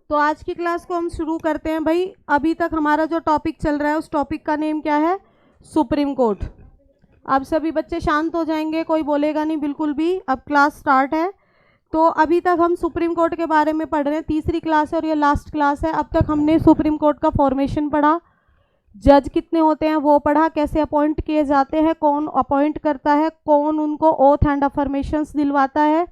तो आज की क्लास को हम शुरू करते हैं भाई। अभी तक हमारा जो टॉपिक चल रहा है उस टॉपिक का नेम क्या है? Supreme court. अब सभी बच्चे शांत हो जाएंगे, कोई बोलेगा नहीं बिल्कुल भी। अब क्लास स्टार्ट है। तो अभी तक हम सुप्रीम कोर्ट के बारे में पढ़ रहे हैं, तीसरी क्लास है और ये लास्ट क्लास है। अब तक हमने सुप्रीम कोर्ट का फॉर्मेशन पढ़ा, जज कितने होते हैं वो पढ़ा, कैसे अपॉइंट किए जाते हैं, कौन अपॉइंट करता है, कौन उनको ओथ एंड अफर्मेशंस दिलवाता है,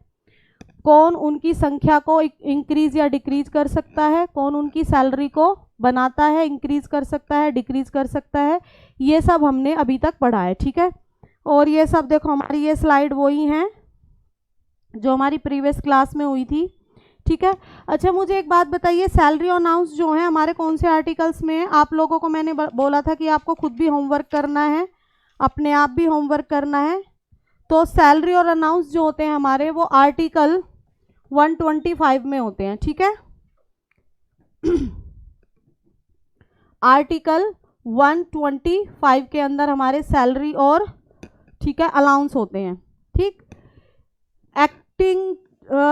कौन उनकी संख्या को इंक्रीज या डिक्रीज कर सकता है, कौन उनकी सैलरी को बनाता है, इंक्रीज कर सकता है, डिक्रीज कर सकता है। ये सब हमने अभी तक पढ़ा है, ठीक है। और ये सब देखो, हमारी ये स्लाइड वही हैं जो हमारी प्रीवियस क्लास में हुई थी, ठीक है। अच्छा, मुझे एक बात बताइए, सैलरी और अनाउंस जो है हमारे कौन से आर्टिकल्स में है? आप लोगों को मैंने बोला था कि आपको खुद भी होमवर्क करना है, अपने आप भी होमवर्क करना है। तो सैलरी और अनाउंस जो होते हैं हमारे, वो आर्टिकल 125 में होते हैं, ठीक है। आर्टिकल 125 के अंदर हमारे सैलरी और, ठीक है, अलाउंस होते हैं, ठीक। एक्टिंग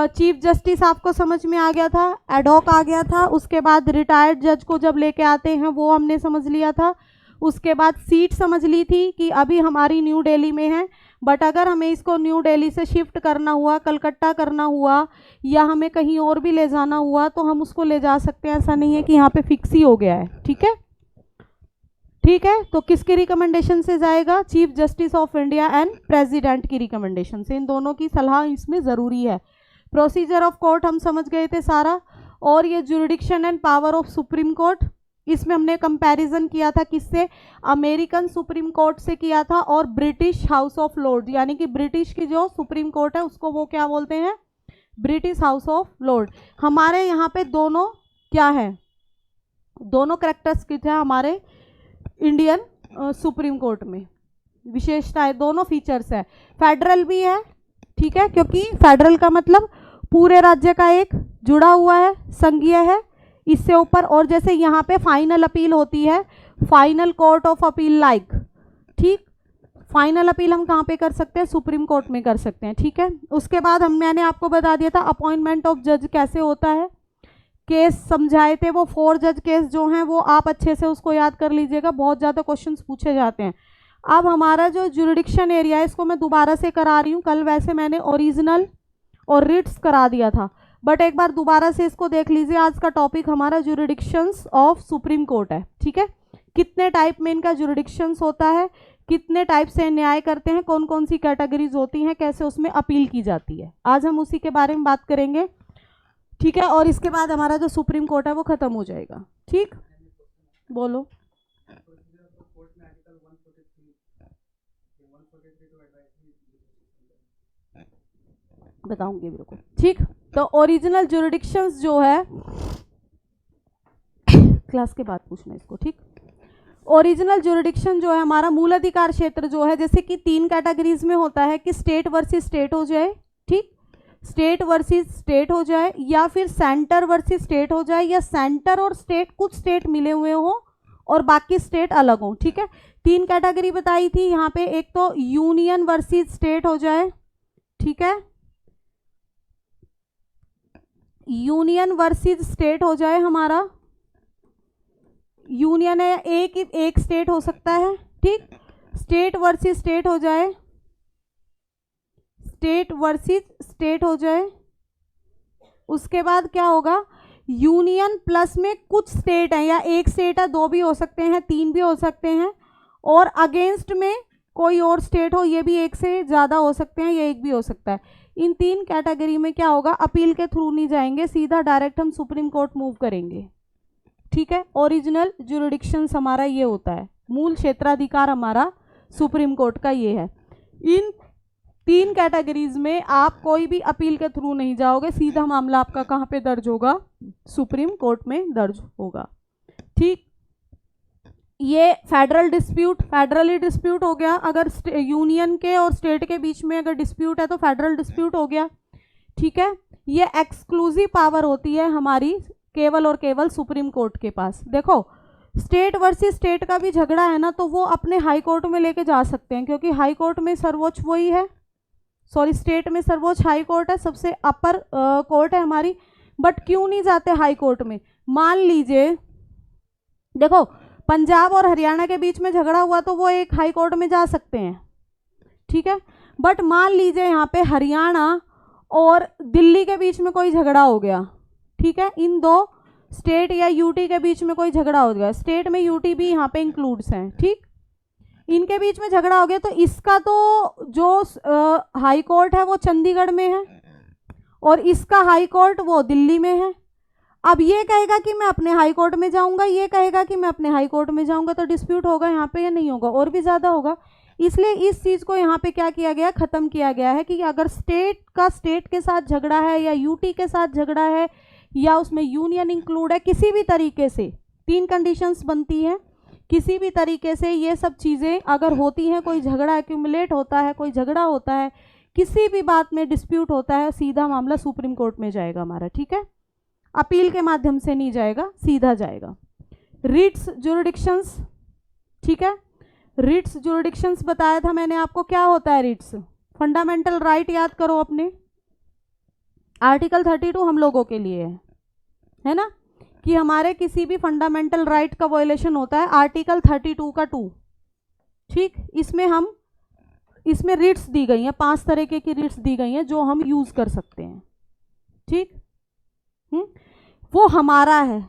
चीफ जस्टिस आपको समझ में आ गया था, एडहॉक आ गया था। उसके बाद रिटायर्ड जज को जब लेके आते हैं वो हमने समझ लिया था। उसके बाद सीट समझ ली थी कि अभी हमारी न्यू दिल्ली में है, बट अगर हमें इसको न्यू दिल्ली से शिफ्ट करना हुआ, कलकत्ता करना हुआ, या हमें कहीं और भी ले जाना हुआ तो हम उसको ले जा सकते हैं। ऐसा नहीं है कि यहाँ पे फिक्स ही हो गया है, ठीक है। ठीक है, तो किसकी रिकमेंडेशन से जाएगा? Chief justice of India and president की रिकमेंडेशन से। इन दोनों की सलाह इसमें ज़रूरी है। प्रोसीजर ऑफ कोर्ट हम समझ गए थे सारा। और ये jurisdiction and power of supreme court, इसमें हमने कंपैरिजन किया था किससे? अमेरिकन सुप्रीम कोर्ट से किया था और ब्रिटिश हाउस ऑफ लॉर्ड, यानी कि ब्रिटिश की जो सुप्रीम कोर्ट है उसको वो क्या बोलते हैं? British house of Lord. हमारे यहाँ पे दोनों क्या है? दोनों कैरेक्टरिस्टिक्स है हमारे इंडियन सुप्रीम कोर्ट में, विशेषताएं, दोनों फीचर्स है। फेडरल भी है, ठीक है, क्योंकि फेडरल का मतलब पूरे राज्य का एक जुड़ा हुआ है, संघीय है, इससे ऊपर। और जैसे यहाँ पे फाइनल अपील होती है, final court of appeal like, ठीक। फाइनल अपील हम कहाँ पे कर सकते हैं? सुप्रीम कोर्ट में कर सकते हैं, ठीक है। उसके बाद मैंने आपको बता दिया था अपॉइंटमेंट ऑफ जज कैसे होता है, केस समझाए थे। वो 4 जज केस जो हैं वो आप अच्छे से उसको याद कर लीजिएगा, बहुत ज़्यादा क्वेश्चंस पूछे जाते हैं। अब हमारा जो जुरिडिक्शन एरिया है इसको मैं दोबारा से करा रही हूँ। कल वैसे मैंने ओरिजिनल और रिट्स करा दिया था, बट एक बार दोबारा से इसको देख लीजिए। आज का टॉपिक हमारा जुरिडिक्शंस ऑफ सुप्रीम कोर्ट है, ठीक है। कितने टाइप में इनका जुरिडिक्शंस होता है, कितने टाइप से न्याय करते हैं, कौन कौन सी कैटेगरीज होती हैं, कैसे उसमें अपील की जाती है, आज हम उसी के बारे में बात करेंगे, ठीक है। और इसके बाद हमारा जो सुप्रीम कोर्ट है वो खत्म हो जाएगा, ठीक। बोलो। बताऊंगी मेरे को, ठीक। तो ओरिजिनल जुरिडिक्शंस जो है, क्लास के बाद पूछना इसको, ठीक। ओरिजिनल जुरिडिक्शन जो है हमारा मूल अधिकार क्षेत्र जो है, जैसे कि 3 कैटेगरीज में होता है कि स्टेट वर्सेस स्टेट हो जाए, ठीक, स्टेट वर्सेस स्टेट हो जाए, या फिर सेंटर वर्सेस स्टेट हो जाए, या सेंटर और स्टेट, कुछ स्टेट मिले हुए हो और बाकी स्टेट अलग हो, ठीक है। 3 कैटेगरी बताई थी यहाँ पे। एक तो यूनियन वर्सेस स्टेट हो जाए, ठीक है, यूनियन वर्सेस स्टेट हो जाए हमारा, यूनियन है, एक स्टेट हो सकता है, ठीक। स्टेट वर्सेस स्टेट हो जाए, स्टेट वर्सेस स्टेट हो जाए। उसके बाद क्या होगा? यूनियन प्लस में कुछ स्टेट हैं, या एक स्टेट है, 2 भी हो सकते हैं, 3 भी हो सकते हैं, और अगेंस्ट में कोई और स्टेट हो, ये भी एक से ज़्यादा हो सकते हैं, ये एक भी हो सकता है। इन 3 कैटेगरी में क्या होगा? अपील के थ्रू नहीं जाएंगे, सीधा डायरेक्ट हम सुप्रीम कोर्ट मूव करेंगे, ठीक है। ओरिजिनल जुरिडिक्शन हमारा ये होता है, मूल क्षेत्राधिकार हमारा सुप्रीम कोर्ट का ये है। इन 3 कैटेगरीज में आप कोई भी अपील के थ्रू नहीं जाओगे, सीधा मामला आपका कहाँ पे दर्ज होगा? सुप्रीम कोर्ट में दर्ज होगा, ठीक। ये फेडरल डिस्प्यूट, फेडरली डिस्प्यूट हो गया। अगर यूनियन के और स्टेट के बीच में अगर डिस्प्यूट है तो फेडरल डिस्प्यूट हो गया, ठीक है। ये एक्सक्लूसिव पावर होती है हमारी केवल और केवल सुप्रीम कोर्ट के पास। देखो, स्टेट वर्सेस स्टेट का भी झगड़ा है ना, तो वो अपने हाई कोर्ट में लेके जा सकते हैं, क्योंकि हाई कोर्ट में सर्वोच्च वही है, सॉरी, स्टेट में सर्वोच्च हाई कोर्ट है, सबसे अपर कोर्ट है हमारी। बट क्यों नहीं जाते हाई कोर्ट में? मान लीजिए, देखो पंजाब और हरियाणा के बीच में झगड़ा हुआ तो वो एक हाई कोर्ट में जा सकते हैं, ठीक है। बट मान लीजिए यहाँ पे हरियाणा और दिल्ली के बीच में कोई झगड़ा हो गया, ठीक है, इन दो स्टेट या यूटी के बीच में कोई झगड़ा हो गया, स्टेट में यूटी भी यहाँ पे इंक्लूड्स हैं, ठीक, इनके बीच में झगड़ा हो गया तो इसका तो जो हाई कोर्ट है वो चंडीगढ़ में है और इसका हाई कोर्ट वो दिल्ली में है। अब ये कहेगा कि मैं अपने हाई कोर्ट में जाऊंगा, ये कहेगा कि मैं अपने हाई कोर्ट में जाऊंगा, तो डिस्प्यूट होगा यहाँ पे या नहीं होगा? और भी ज़्यादा होगा। इसलिए इस चीज़ को यहाँ पे क्या किया गया, ख़त्म किया गया है कि अगर स्टेट का स्टेट के साथ झगड़ा है या यूटी के साथ झगड़ा है या उसमें यूनियन इंक्लूड है, किसी भी तरीके से 3 कंडीशंस बनती हैं, किसी भी तरीके से ये सब चीज़ें अगर होती हैं, कोई झगड़ा एक्यूमुलेट होता है, कोई झगड़ा होता है, किसी भी बात में डिस्प्यूट होता है, सीधा मामला सुप्रीम कोर्ट में जाएगा हमारा, ठीक है। अपील के माध्यम से नहीं जाएगा, सीधा जाएगा। रिट्स जुरिडिक्शंस, ठीक है, रिट्स जुरिडिक्शंस बताया था मैंने आपको, क्या होता है रिट्स? फंडामेंटल राइट याद करो अपने, आर्टिकल 32 हम लोगों के लिए है ना, कि हमारे किसी भी फंडामेंटल राइट का वायलेशन होता है, आर्टिकल 32 का 2, ठीक। इसमें रिट्स दी गई हैं, 5 तरह की रिट्स दी गई हैं जो हम यूज कर सकते हैं, ठीक। वो हमारा है,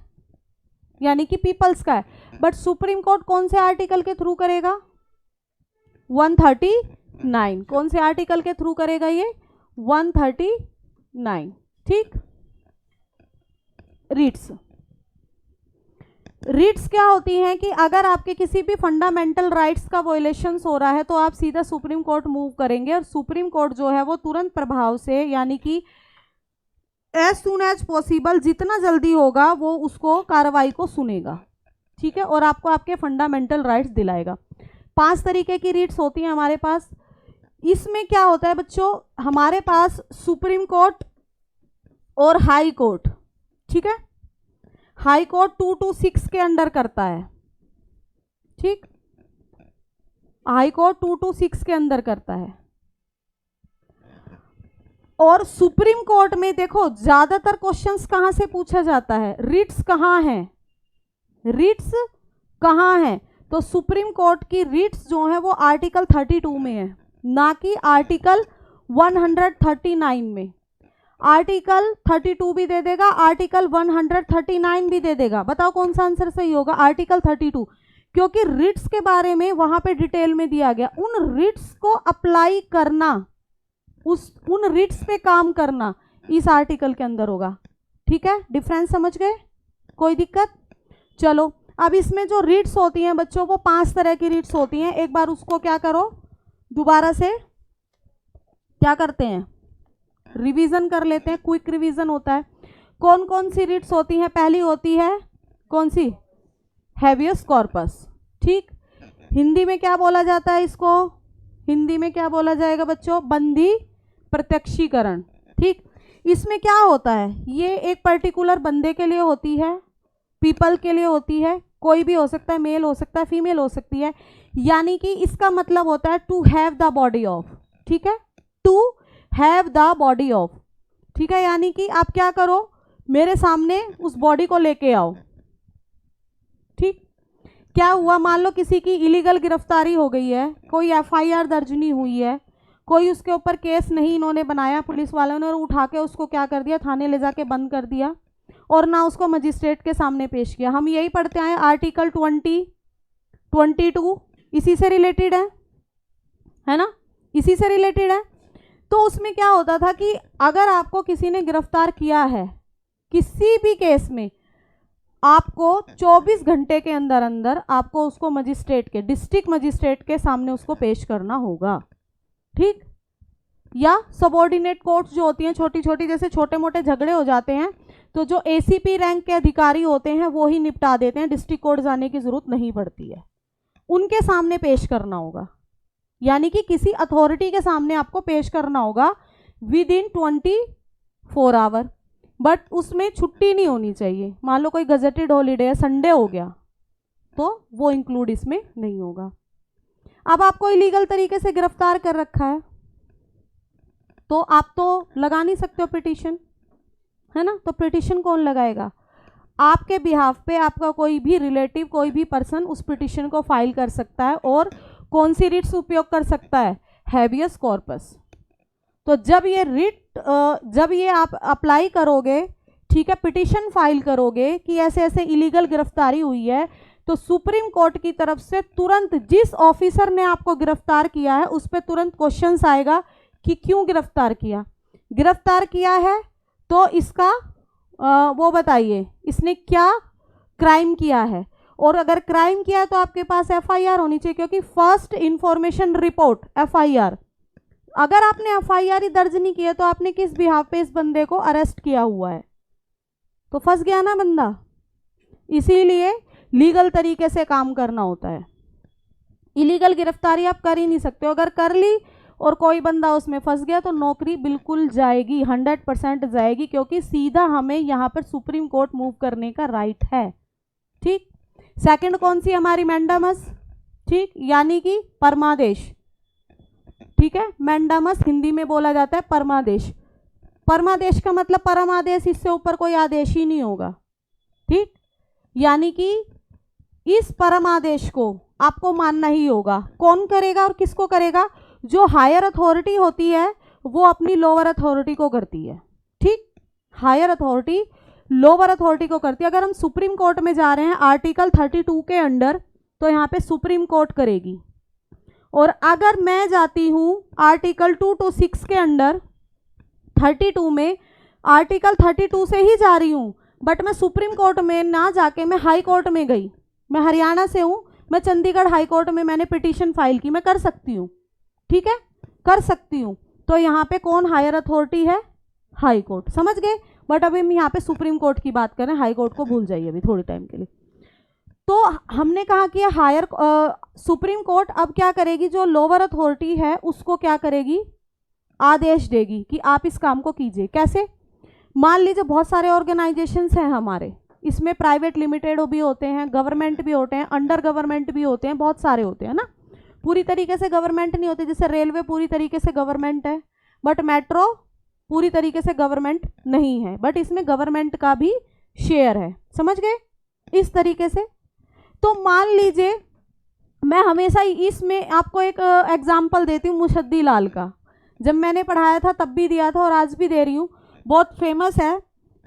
यानी कि पीपल्स का है। बट सुप्रीम कोर्ट कौन से आर्टिकल के थ्रू करेगा? 139। कौन से आर्टिकल के थ्रू करेगा ये? 139, ठीक। रिट्स क्या होती हैं कि अगर आपके किसी भी फंडामेंटल राइट्स का वायलेशंस हो रहा है तो आप सीधा सुप्रीम कोर्ट मूव करेंगे और सुप्रीम कोर्ट जो है वो तुरंत प्रभाव से, यानी कि एज सून एज पॉसिबल, जितना जल्दी होगा वो उसको कार्रवाई को सुनेगा, ठीक है, और आपको आपके फंडामेंटल राइट्स दिलाएगा। 5 तरीके की रिट्स होती हैं हमारे पास। इसमें क्या होता है बच्चों, हमारे पास सुप्रीम कोर्ट और हाई कोर्ट, ठीक है, हाई कोर्ट 2 to 6 के अंडर करता है, ठीक, हाई कोर्ट 2 to 6 के अंदर करता है। और सुप्रीम कोर्ट में देखो ज्यादातर क्वेश्चंस कहां से पूछा जाता है, रिट्स कहां है, रिट्स कहां है? तो सुप्रीम कोर्ट की रिट्स जो है वो आर्टिकल 32 में है, ना कि आर्टिकल 139 में। आर्टिकल 32 भी दे देगा, आर्टिकल 139 भी दे देगा। बताओ कौन सा आंसर सही होगा? आर्टिकल 32, क्योंकि रिट्स के बारे में वहां पे डिटेल में दिया गया। उन रिट्स को अप्लाई करना, उन रिट्स पे काम करना इस आर्टिकल के अंदर होगा, ठीक है। डिफरेंस समझ गए? कोई दिक्कत? चलो, अब इसमें जो रिट्स होती हैं बच्चों, वो 5 तरह की रिट्स होती हैं। एक बार उसको क्या करो, दोबारा से क्या करते हैं, रिवीजन कर लेते हैं, क्विक रिवीजन होता है। कौन कौन सी रिट्स होती हैं? पहली होती है कौन सी? हैबियस कॉर्पस, ठीक। हिंदी में क्या बोला जाता है इसको? हिंदी में क्या बोला जाएगा बच्चों? बंदी प्रत्यक्षीकरण, ठीक। इसमें क्या होता है, ये एक पर्टिकुलर बंदे के लिए होती है, पीपल के लिए होती है, कोई भी हो सकता है, मेल हो सकता है, फीमेल हो सकती है, यानी कि इसका मतलब होता है to have the body of, ठीक है, to have the body of, ठीक है, यानी कि आप क्या करो, मेरे सामने उस बॉडी को लेके आओ, ठीक। क्या हुआ, मान लो किसी की इलीगल गिरफ्तारी हो गई है, कोई एफआईआर दर्ज नहीं हुई है, कोई उसके ऊपर केस नहीं इन्होंने बनाया, पुलिस वालों ने, और उठा के उसको क्या कर दिया, थाने ले जाके बंद कर दिया और ना उसको मजिस्ट्रेट के सामने पेश किया। हम यही पढ़ते आए आर्टिकल 20, 22 इसी से रिलेटेड है ना, इसी से रिलेटेड है। तो उसमें क्या होता था कि अगर आपको किसी ने गिरफ्तार किया है किसी भी केस में, आपको 24 घंटे के अंदर अंदर आपको उसको मजिस्ट्रेट के, डिस्ट्रिक्ट मजिस्ट्रेट के सामने उसको पेश करना होगा, ठीक। या सबऑर्डिनेट कोर्ट्स जो होती हैं छोटी छोटी, जैसे छोटे मोटे झगड़े हो जाते हैं तो जो एसीपी रैंक के अधिकारी होते हैं वो ही निपटा देते हैं, डिस्ट्रिक्ट कोर्ट जाने की जरूरत नहीं पड़ती है, उनके सामने पेश करना होगा, यानी कि किसी अथॉरिटी के सामने आपको पेश करना होगा विद इन 24 आवर। बट उसमें छुट्टी नहीं होनी चाहिए, मान लो कोई गजेटेड हॉलीडे है, संडे हो गया, तो वो इंक्लूड इसमें नहीं होगा। अब आपको इलीगल तरीके से गिरफ्तार कर रखा है तो आप तो लगा नहीं सकते हो पिटीशन, है ना, तो पिटिशन कौन लगाएगा? आपके बिहाफ पे आपका कोई भी रिलेटिव, कोई भी पर्सन उस पिटिशन को फाइल कर सकता है। और कौन सी रिट्स उपयोग कर सकता है? Habeas corpus. तो जब ये आप अप्लाई करोगे, ठीक है, पिटिशन फाइल करोगे कि ऐसे ऐसे इलीगल गिरफ्तारी हुई है, तो सुप्रीम कोर्ट की तरफ से तुरंत जिस ऑफिसर ने आपको गिरफ्तार किया है उस पर तुरंत क्वेश्चंस आएगा कि क्यों गिरफ्तार किया है, तो इसका वो बताइए इसने क्या क्राइम किया है। और अगर क्राइम किया है तो आपके पास एफआईआर होनी चाहिए, क्योंकि फर्स्ट इंफॉर्मेशन रिपोर्ट एफआईआर। अगर आपने एफआईआर ही दर्ज नहीं किया तो आपने किस बिहाफ पे इस बंदे को अरेस्ट किया हुआ है? तो फंस गया ना बंदा। इसीलिए लीगल तरीके से काम करना होता है। इलीगल गिरफ्तारी आप कर ही नहीं सकते हो। अगर कर ली और कोई बंदा उसमें फंस गया तो नौकरी बिल्कुल जाएगी, 100% जाएगी, क्योंकि सीधा हमें यहाँ पर सुप्रीम कोर्ट मूव करने का राइट है। ठीक। सेकंड कौन सी हमारी? मैंडामस। ठीक, यानी कि परमादेश। ठीक है, मैंडामस हिंदी में बोला जाता है परमादेश। परमादेश का मतलब परम आदेश, इससे ऊपर कोई आदेश ही नहीं होगा। ठीक, यानी कि इस परम आदेश को आपको मानना ही होगा। कौन करेगा और किसको करेगा? जो हायर अथॉरिटी होती है वो अपनी लोअर अथॉरिटी को करती है। ठीक, हायर अथॉरिटी लोअर अथॉरिटी को करती है। अगर हम सुप्रीम कोर्ट में जा रहे हैं आर्टिकल 32 के अंडर, तो यहाँ पे सुप्रीम कोर्ट करेगी। और अगर मैं जाती हूँ आर्टिकल 2 to 6 के अंडर, 32 में, आर्टिकल 32 से ही जा रही हूँ, बट मैं सुप्रीम कोर्ट में ना जाके मैं हाई कोर्ट में गई। मैं हरियाणा से हूँ, मैं चंडीगढ़ हाई कोर्ट में मैंने पिटीशन फाइल की, मैं कर सकती हूँ। ठीक है, कर सकती हूँ। तो यहाँ पे कौन हायर अथॉरिटी है? High court. समझ गए? बट अभी हम यहाँ पे सुप्रीम कोर्ट की बात करें, हाई कोर्ट को भूल जाइए अभी थोड़ी टाइम के लिए। तो हमने कहा कि हायर सुप्रीम कोर्ट अब क्या करेगी? जो लोअर अथॉरिटी है उसको क्या करेगी? आदेश देगी कि आप इस काम को कीजिए। कैसे? मान लीजिए बहुत सारे ऑर्गेनाइजेशंस हैं हमारे, इसमें प्राइवेट लिमिटेड भी होते हैं, गवर्नमेंट भी होते हैं, अंडर गवर्नमेंट भी होते हैं, बहुत सारे होते हैं ना। पूरी तरीके से गवर्नमेंट नहीं होते, जैसे रेलवे पूरी तरीके से गवर्नमेंट है, बट मेट्रो पूरी तरीके से गवर्नमेंट नहीं है, बट इसमें गवर्नमेंट का भी शेयर है। समझ गए? इस तरीके से। तो मान लीजिए, मैं हमेशा इसमें आपको एक एग्जाम्पल देती हूँ मुशद्दी लाल का। जब मैंने पढ़ाया था तब भी दिया था और आज भी दे रही हूँ, बहुत फेमस है।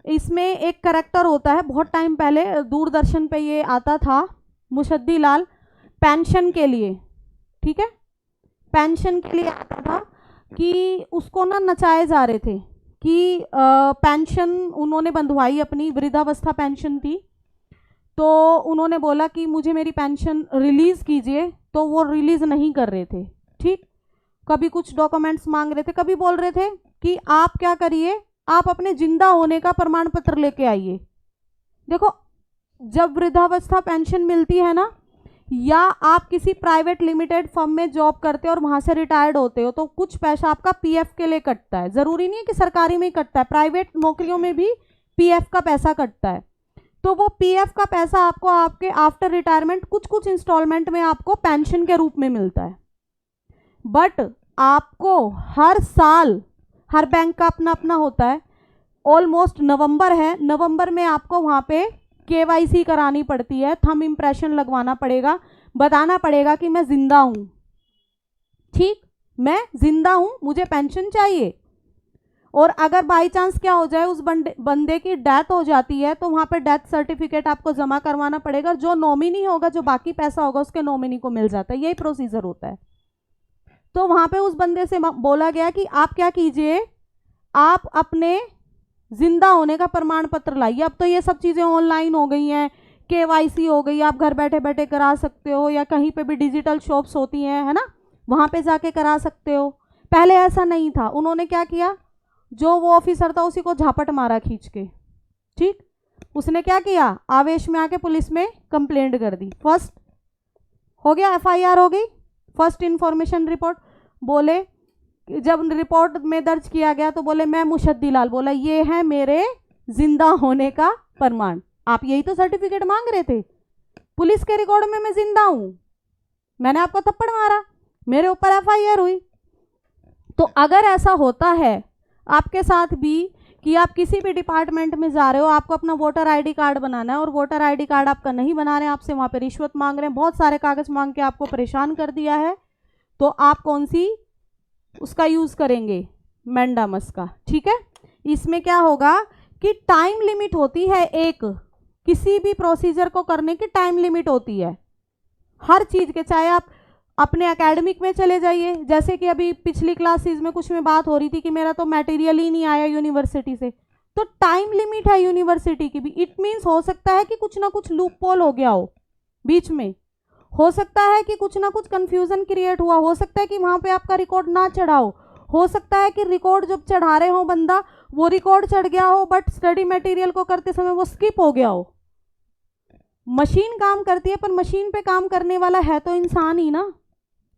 इसमें एक करैक्टर होता है, बहुत टाइम पहले दूरदर्शन पे ये आता था, मुशद्दी लाल पेंशन के लिए। ठीक है, पेंशन के लिए आता था कि उसको ना नचाए जा रहे थे कि पेंशन उन्होंने बंधवाई, अपनी वृद्धावस्था पेंशन थी, तो उन्होंने बोला कि मुझे मेरी पेंशन रिलीज़ कीजिए, तो वो रिलीज़ नहीं कर रहे थे। ठीक, कभी कुछ डॉक्यूमेंट्स मांग रहे थे, कभी बोल रहे थे कि आप क्या करिए, आप अपने जिंदा होने का प्रमाण पत्र लेके आइए। देखो, जब वृद्धावस्था पेंशन मिलती है ना, या आप किसी प्राइवेट लिमिटेड फर्म में जॉब करते हो और वहाँ से रिटायर्ड होते हो, तो कुछ पैसा आपका पीएफ के लिए कटता है। ज़रूरी नहीं है कि सरकारी में ही कटता है, प्राइवेट नौकरियों में भी पीएफ का पैसा कटता है। तो वो पीएफ का पैसा आपको आपके आफ्टर रिटायरमेंट कुछ कुछ इंस्टॉलमेंट में आपको पेंशन के रूप में मिलता है। बट आपको हर साल, हर बैंक का अपना अपना होता है, ऑलमोस्ट नवंबर है, नवंबर में आपको वहाँ पे केवाईसी करानी पड़ती है, थंब इम्प्रेशन लगवाना पड़ेगा, बताना पड़ेगा कि मैं जिंदा हूँ। ठीक, मैं जिंदा हूँ, मुझे पेंशन चाहिए। और अगर बाई चांस क्या हो जाए, उस बंदे की डेथ हो जाती है, तो वहाँ पे डेथ सर्टिफिकेट आपको जमा करवाना पड़ेगा। जो नॉमिनी होगा, जो बाकी पैसा होगा, उसके नॉमिनी को मिल जाता है। यही प्रोसीजर होता है। तो वहाँ पे उस बंदे से बोला गया कि आप क्या कीजिए, आप अपने जिंदा होने का प्रमाण पत्र लाइए। अब तो ये सब चीज़ें ऑनलाइन हो गई हैं, केवाईसी हो गई, आप घर बैठे बैठे करा सकते हो, या कहीं पे भी डिजिटल शॉप्स होती हैं, है ना, वहाँ पे जाके करा सकते हो। पहले ऐसा नहीं था। उन्होंने क्या किया, जो वो ऑफिसर था उसी को झापट मारा खींच के। ठीक, उसने क्या किया, आवेश में आके पुलिस में कंप्लेंट कर दी। फर्स्ट हो गया, एफआईआर हो गई, फर्स्ट इन्फॉर्मेशन रिपोर्ट। बोले, जब रिपोर्ट में दर्ज किया गया तो बोले मैं मुशद्दी लाल, बोला ये है मेरे जिंदा होने का प्रमाण। आप यही तो सर्टिफिकेट मांग रहे थे, पुलिस के रिकॉर्ड में मैं जिंदा हूं, मैंने आपको थप्पड़ मारा, मेरे ऊपर एफआईआर हुई। तो अगर ऐसा होता है आपके साथ भी कि आप किसी भी डिपार्टमेंट में जा रहे हो, आपको अपना वोटर आईडी कार्ड बनाना है और वोटर आईडी कार्ड आपका नहीं बना रहे हैं, आपसे वहाँ पे रिश्वत मांग रहे हैं, बहुत सारे कागज मांग के आपको परेशान कर दिया है, तो आप कौन सी उसका यूज़ करेंगे, मैंडामस का। ठीक है, इसमें क्या होगा कि टाइम लिमिट होती है, एक किसी भी प्रोसीजर को करने की टाइम लिमिट होती है हर चीज़ के। चाहे आप अपने एकेडमिक में चले जाइए, जैसे कि अभी पिछली क्लासेस में कुछ में बात हो रही थी कि मेरा तो मटेरियल ही नहीं आया यूनिवर्सिटी से, तो टाइम लिमिट है यूनिवर्सिटी की भी। इट मीन्स हो सकता है कि कुछ ना कुछ लूप होल हो गया हो बीच में, हो सकता है कि कुछ ना कुछ कंफ्यूजन क्रिएट हुआ, हो सकता है कि वहाँ पे आपका रिकॉर्ड ना चढ़ा हो सकता है कि रिकॉर्ड जब चढ़ा रहे हो बंदा, वो रिकॉर्ड चढ़ गया हो बट स्टडी मटेरियल को करते समय वो स्किप हो गया हो। मशीन काम करती है पर मशीन पे काम करने वाला है तो इंसान ही ना,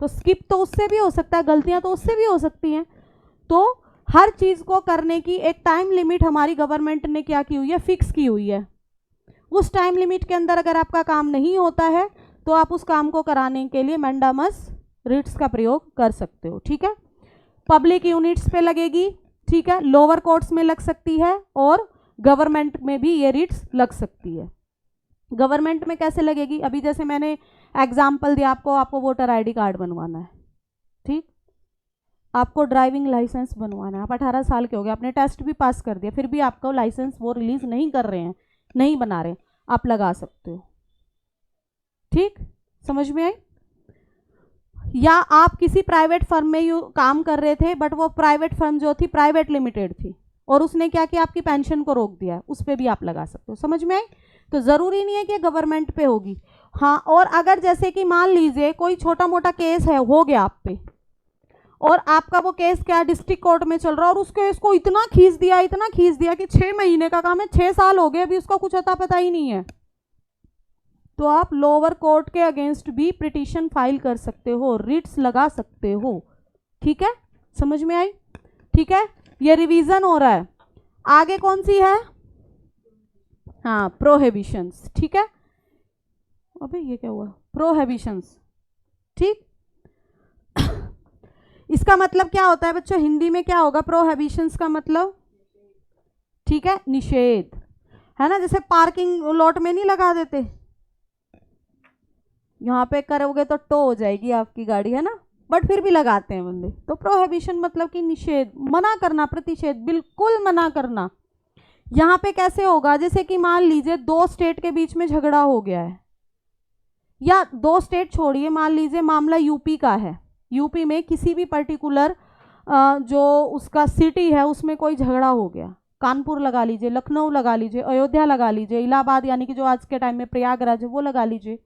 तो स्किप तो उससे भी हो सकता है, गलतियां तो उससे भी हो सकती हैं। तो हर चीज़ को करने की एक टाइम लिमिट हमारी गवर्नमेंट ने क्या की हुई है, फिक्स की हुई है। उस टाइम लिमिट के अंदर अगर आपका काम नहीं होता है तो आप उस काम को कराने के लिए मैंडामस रिट्स का प्रयोग कर सकते हो। ठीक है, पब्लिक यूनिट्स पे लगेगी, ठीक है, लोअर कोर्ट्स में लग सकती है और गवर्नमेंट में भी ये रिट्स लग सकती है। गवर्नमेंट में कैसे लगेगी, अभी जैसे मैंने एग्जाम्पल दिया आपको वोटर आईडी कार्ड बनवाना है, ठीक, आपको ड्राइविंग लाइसेंस बनवाना है, आप 18 साल के हो गए, आपने टेस्ट भी पास कर दिया, फिर भी आपको लाइसेंस वो रिलीज नहीं कर रहे हैं, नहीं बना रहे, आप लगा सकते हो। ठीक, समझ में आई। या आप किसी प्राइवेट फर्म में काम कर रहे थे बट वो प्राइवेट फर्म जो थी प्राइवेट लिमिटेड थी और उसने क्या किया, आपकी पेंशन को रोक दिया, उस पर भी आप लगा सकते हो। समझ में आई। तो ज़रूरी नहीं है कि गवर्नमेंट पे होगी। हाँ, और अगर जैसे कि मान लीजिए कोई छोटा मोटा केस है, हो गया आप पे, और आपका वो केस क्या डिस्ट्रिक्ट कोर्ट में चल रहा है और उस केस को इतना खींच दिया कि 6 महीने का काम है, 6 साल हो गए, अभी उसका कुछ अता पता ही नहीं है, तो आप लोअर कोर्ट के अगेंस्ट भी पिटीशन फाइल कर सकते हो, रिट्स लगा सकते हो। ठीक है, समझ में आई। ठीक है, ये रिवीजन हो रहा है। आगे कौन सी है, हाँ, प्रोहिबिशंस। ठीक है, अबे ये क्या हुआ, प्रोहिबिशंस। ठीक, इसका मतलब क्या होता है बच्चों, हिंदी में क्या होगा प्रोहिबिशंस का मतलब, ठीक है, निषेध, है ना। जैसे पार्किंग लॉट में नहीं लगा देते, यहाँ पे करोगे तो टो हो जाएगी आपकी गाड़ी, है ना, बट फिर भी लगाते हैं बंदे। तो प्रोहिबिशन मतलब कि निषेध, मना करना, प्रतिषेध, बिल्कुल मना करना। यहाँ पे कैसे होगा, जैसे कि मान लीजिए 2 स्टेट के बीच में झगड़ा हो गया है, या 2 स्टेट छोड़िए, मान लीजिए मामला यूपी का है, यूपी में किसी भी पर्टिकुलर जो उसका सिटी है उसमें कोई झगड़ा हो गया, कानपुर लगा लीजिए, लखनऊ लगा लीजिए, अयोध्या लगा लीजिए, इलाहाबाद यानी कि जो आज के टाइम में प्रयागराज है वो लगा लीजिए,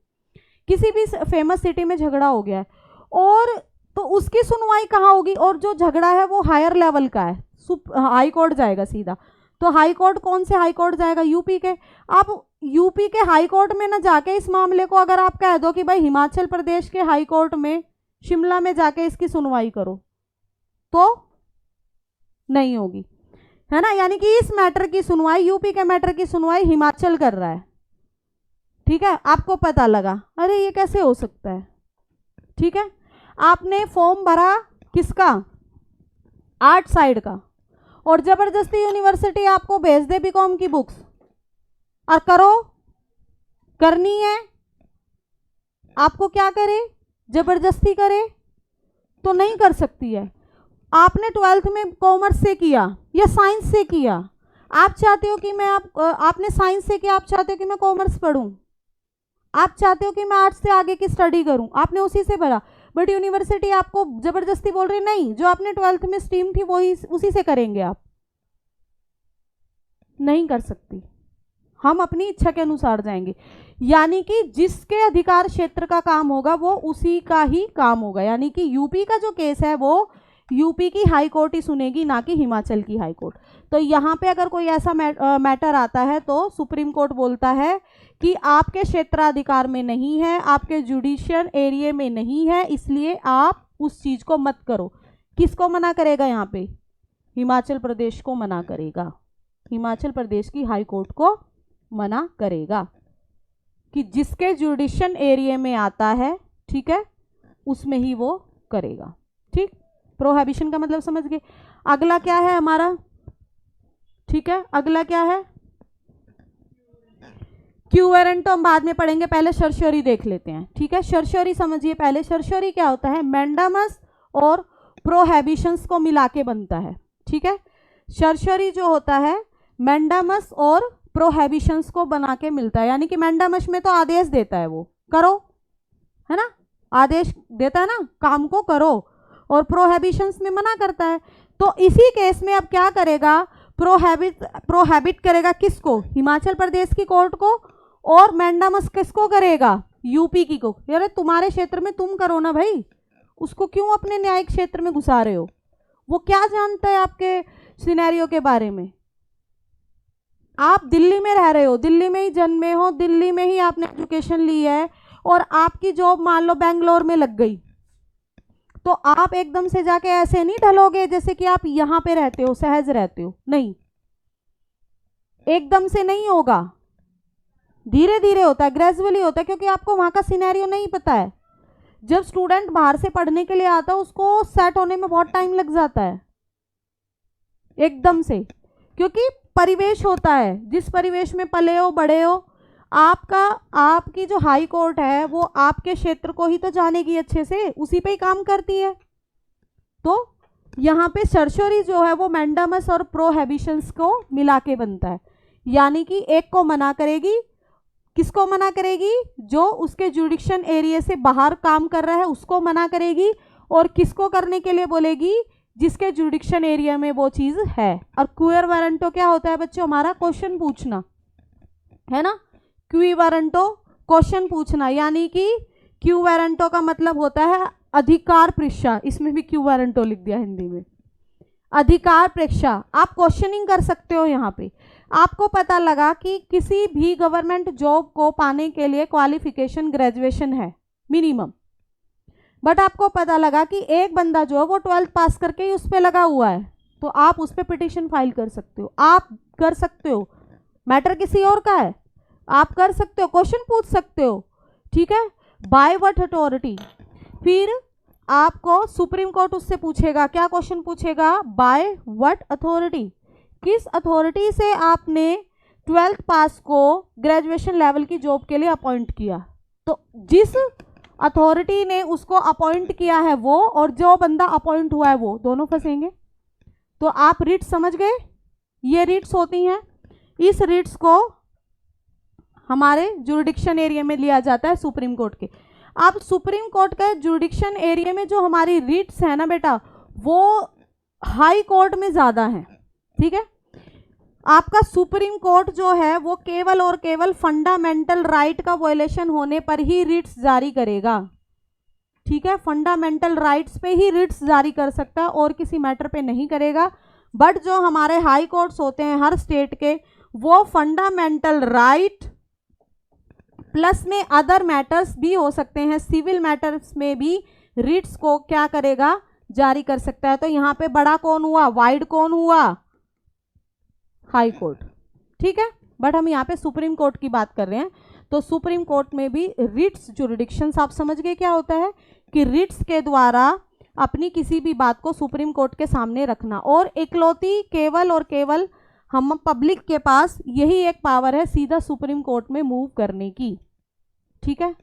किसी भी फेमस सिटी में झगड़ा हो गया है, और तो उसकी सुनवाई कहाँ होगी, और जो झगड़ा है वो हायर लेवल का है, हाई कोर्ट जाएगा सीधा। तो हाई कोर्ट, कौन से हाई कोर्ट जाएगा, यूपी के। आप यूपी के हाई कोर्ट में ना जाके इस मामले को अगर आप कह दो कि भाई हिमाचल प्रदेश के हाई कोर्ट में शिमला में जाके इसकी सुनवाई करो, तो नहीं होगी, है ना। यानी कि इस मैटर की सुनवाई, यूपी के मैटर की सुनवाई हिमाचल कर रहा है। ठीक है, आपको पता लगा, अरे ये कैसे हो सकता है। ठीक है, आपने फॉर्म भरा किसका, आर्ट साइड का, और जबरदस्ती यूनिवर्सिटी आपको भेज दे बीकॉम की बुक्स और करो, करनी है, आपको क्या करे, जबरदस्ती करे, तो नहीं कर सकती है। आपने 12th में कॉमर्स से किया या साइंस से किया, आप चाहते हो कि मैं आपने साइंस से किया, आप चाहते हो कि मैं कॉमर्स पढूं, आप चाहते हो कि मैं आर्ट्स से आगे की स्टडी करूं, आपने उसी से भरा, बट यूनिवर्सिटी आपको जबरदस्ती बोल रही नहीं, जो आपने 12th में स्ट्रीम थी वही उसी से करेंगे, आप नहीं कर सकती, हम अपनी इच्छा के अनुसार जाएंगे। यानी कि जिसके अधिकार क्षेत्र का काम होगा वो उसी का ही काम होगा। यानी कि यूपी का जो केस है वो यूपी की हाई कोर्ट ही सुनेगी, ना कि हिमाचल की हाई कोर्ट। तो यहाँ पे अगर कोई ऐसा मैटर आता है तो सुप्रीम कोर्ट बोलता है कि आपके क्षेत्राधिकार में नहीं है, आपके जुडिशियल एरिया में नहीं है, इसलिए आप उस चीज़ को मत करो। किसको मना करेगा, यहाँ पे हिमाचल प्रदेश को मना करेगा, हिमाचल प्रदेश की हाई कोर्ट को मना करेगा कि जिसके जुडिशियल एरिया में आता है, ठीक है, उसमें ही वो करेगा। ठीक, प्रोहिबिशन का मतलब समझ गए। अगला क्या है हमारा, ठीक है, अगला क्या है, क्यू वारंटो हम बाद में पढ़ेंगे, पहले सर्शियरी देख लेते हैं। ठीक है, सर्शियरी समझिए पहले। सर्शियरी क्या होता है, मैंडामस और प्रोहिबिशंस को मिला के बनता है। ठीक है, सर्शियरी जो होता है मैंडामस और प्रोहिबिशंस को बना के मिलता है, यानी कि मैंडामस में तो आदेश देता है, वो करो, है ना, आदेश देता है ना, काम को करो, और प्रोहिबिशंस में मना करता है। तो इसी केस में अब क्या करेगा, प्रोहिबिट करेगा किसको, हिमाचल प्रदेश की कोर्ट को, और मैंडामस किसको करेगा, यूपी की को। यार तुम्हारे क्षेत्र में तुम करो ना भाई, उसको क्यों अपने न्यायिक क्षेत्र में घुसा रहे हो, वो क्या जानता है आपके सिनेरियो के बारे में। आप दिल्ली में रह रहे हो, दिल्ली में ही जन्मे हो, दिल्ली में ही आपने एजुकेशन ली है, और आपकी जॉब मान लो बेंगलोर में लग गई, तो आप एकदम से जाके ऐसे नहीं ढलोगे जैसे कि आप यहाँ पे रहते हो, सहज रहते हो, नहीं, एकदम से नहीं होगा, धीरे धीरे होता है, ग्रेजुअली होता है, क्योंकि आपको वहाँ का सिनेरियो नहीं पता है। जब स्टूडेंट बाहर से पढ़ने के लिए आता है उसको सेट होने में बहुत टाइम लग जाता है एकदम से, क्योंकि परिवेश होता है, जिस परिवेश में पले हो बड़े हो, आपकी जो हाई कोर्ट है वो आपके क्षेत्र को ही तो जानेगी अच्छे से, उसी पे ही काम करती है। तो यहाँ पे सर्शियरी जो है वो मैंडामस और प्रोहिबिशंस को मिला के बनता है, यानी कि एक को मना करेगी, किसको मना करेगी, जो उसके जुडिक्शन एरिया से बाहर काम कर रहा है उसको मना करेगी, और किसको करने के लिए बोलेगी, जिसके जुडिक्शन एरिया में वो चीज़ है। और क्यूअर वारंटो क्या होता है बच्चों, हमारा क्वेश्चन पूछना है ना, क्यू वारंटो क्वेश्चन पूछना, यानी कि क्यू वारंटो का मतलब होता है अधिकार परीक्षा, इसमें भी क्यू वारंटो लिख दिया हिंदी में, अधिकार परीक्षा। आप क्वेश्चनिंग कर सकते हो, यहाँ पे आपको पता लगा कि किसी भी गवर्नमेंट जॉब को पाने के लिए क्वालिफिकेशन ग्रेजुएशन है मिनिमम, बट आपको पता लगा कि एक बंदा जो है वो 12th पास करके ही उस पर लगा हुआ है, तो आप उस पर पिटिशन फाइल कर सकते हो, आप कर सकते हो, मैटर किसी और का है, आप कर सकते हो, क्वेश्चन पूछ सकते हो। ठीक है, बाय व्हाट अथॉरिटी, फिर आपको सुप्रीम कोर्ट उससे पूछेगा, क्या क्वेश्चन पूछेगा, बाय व्हाट अथॉरिटी, किस अथॉरिटी से आपने 12th पास को ग्रेजुएशन लेवल की जॉब के लिए अपॉइंट किया। तो जिस अथॉरिटी ने उसको अपॉइंट किया है वो, और जो बंदा अपॉइंट हुआ है वो, दोनों फंसेंगे। तो आप रिट्स समझ गए, ये रिट्स होती हैं, इस रिट्स को हमारे जुरिडिक्शन एरिया में लिया जाता है सुप्रीम कोर्ट के। अब सुप्रीम कोर्ट का जुरिडिक्शन एरिया में जो हमारी रिट्स है ना बेटा, वो हाई कोर्ट में ज़्यादा है। ठीक है, आपका सुप्रीम कोर्ट जो है वो केवल और केवल फंडामेंटल राइट का वायलेशन होने पर ही रिट्स जारी करेगा। ठीक है, फंडामेंटल राइट्स पे ही रिट्स जारी कर सकता है, और किसी मैटर पे नहीं करेगा। बट जो हमारे हाई कोर्ट्स होते हैं हर स्टेट के, वो फंडामेंटल राइट प्लस में अदर मैटर्स भी हो सकते हैं, सिविल मैटर्स में भी रिट्स को क्या करेगा, जारी कर सकता है। तो यहाँ पे बड़ा कौन हुआ, वाइड कौन हुआ, हाई कोर्ट। ठीक है, बट हम यहाँ पे सुप्रीम कोर्ट की बात कर रहे हैं। तो सुप्रीम कोर्ट में भी रिट्स जुरिडिक्शंस, आप समझ गए क्या होता है, कि रिट्स के द्वारा अपनी किसी भी बात को सुप्रीम कोर्ट के सामने रखना, और इकलौती केवल और केवल हम पब्लिक के पास यही एक पावर है सीधा सुप्रीम कोर्ट में मूव करने की। ठीक है,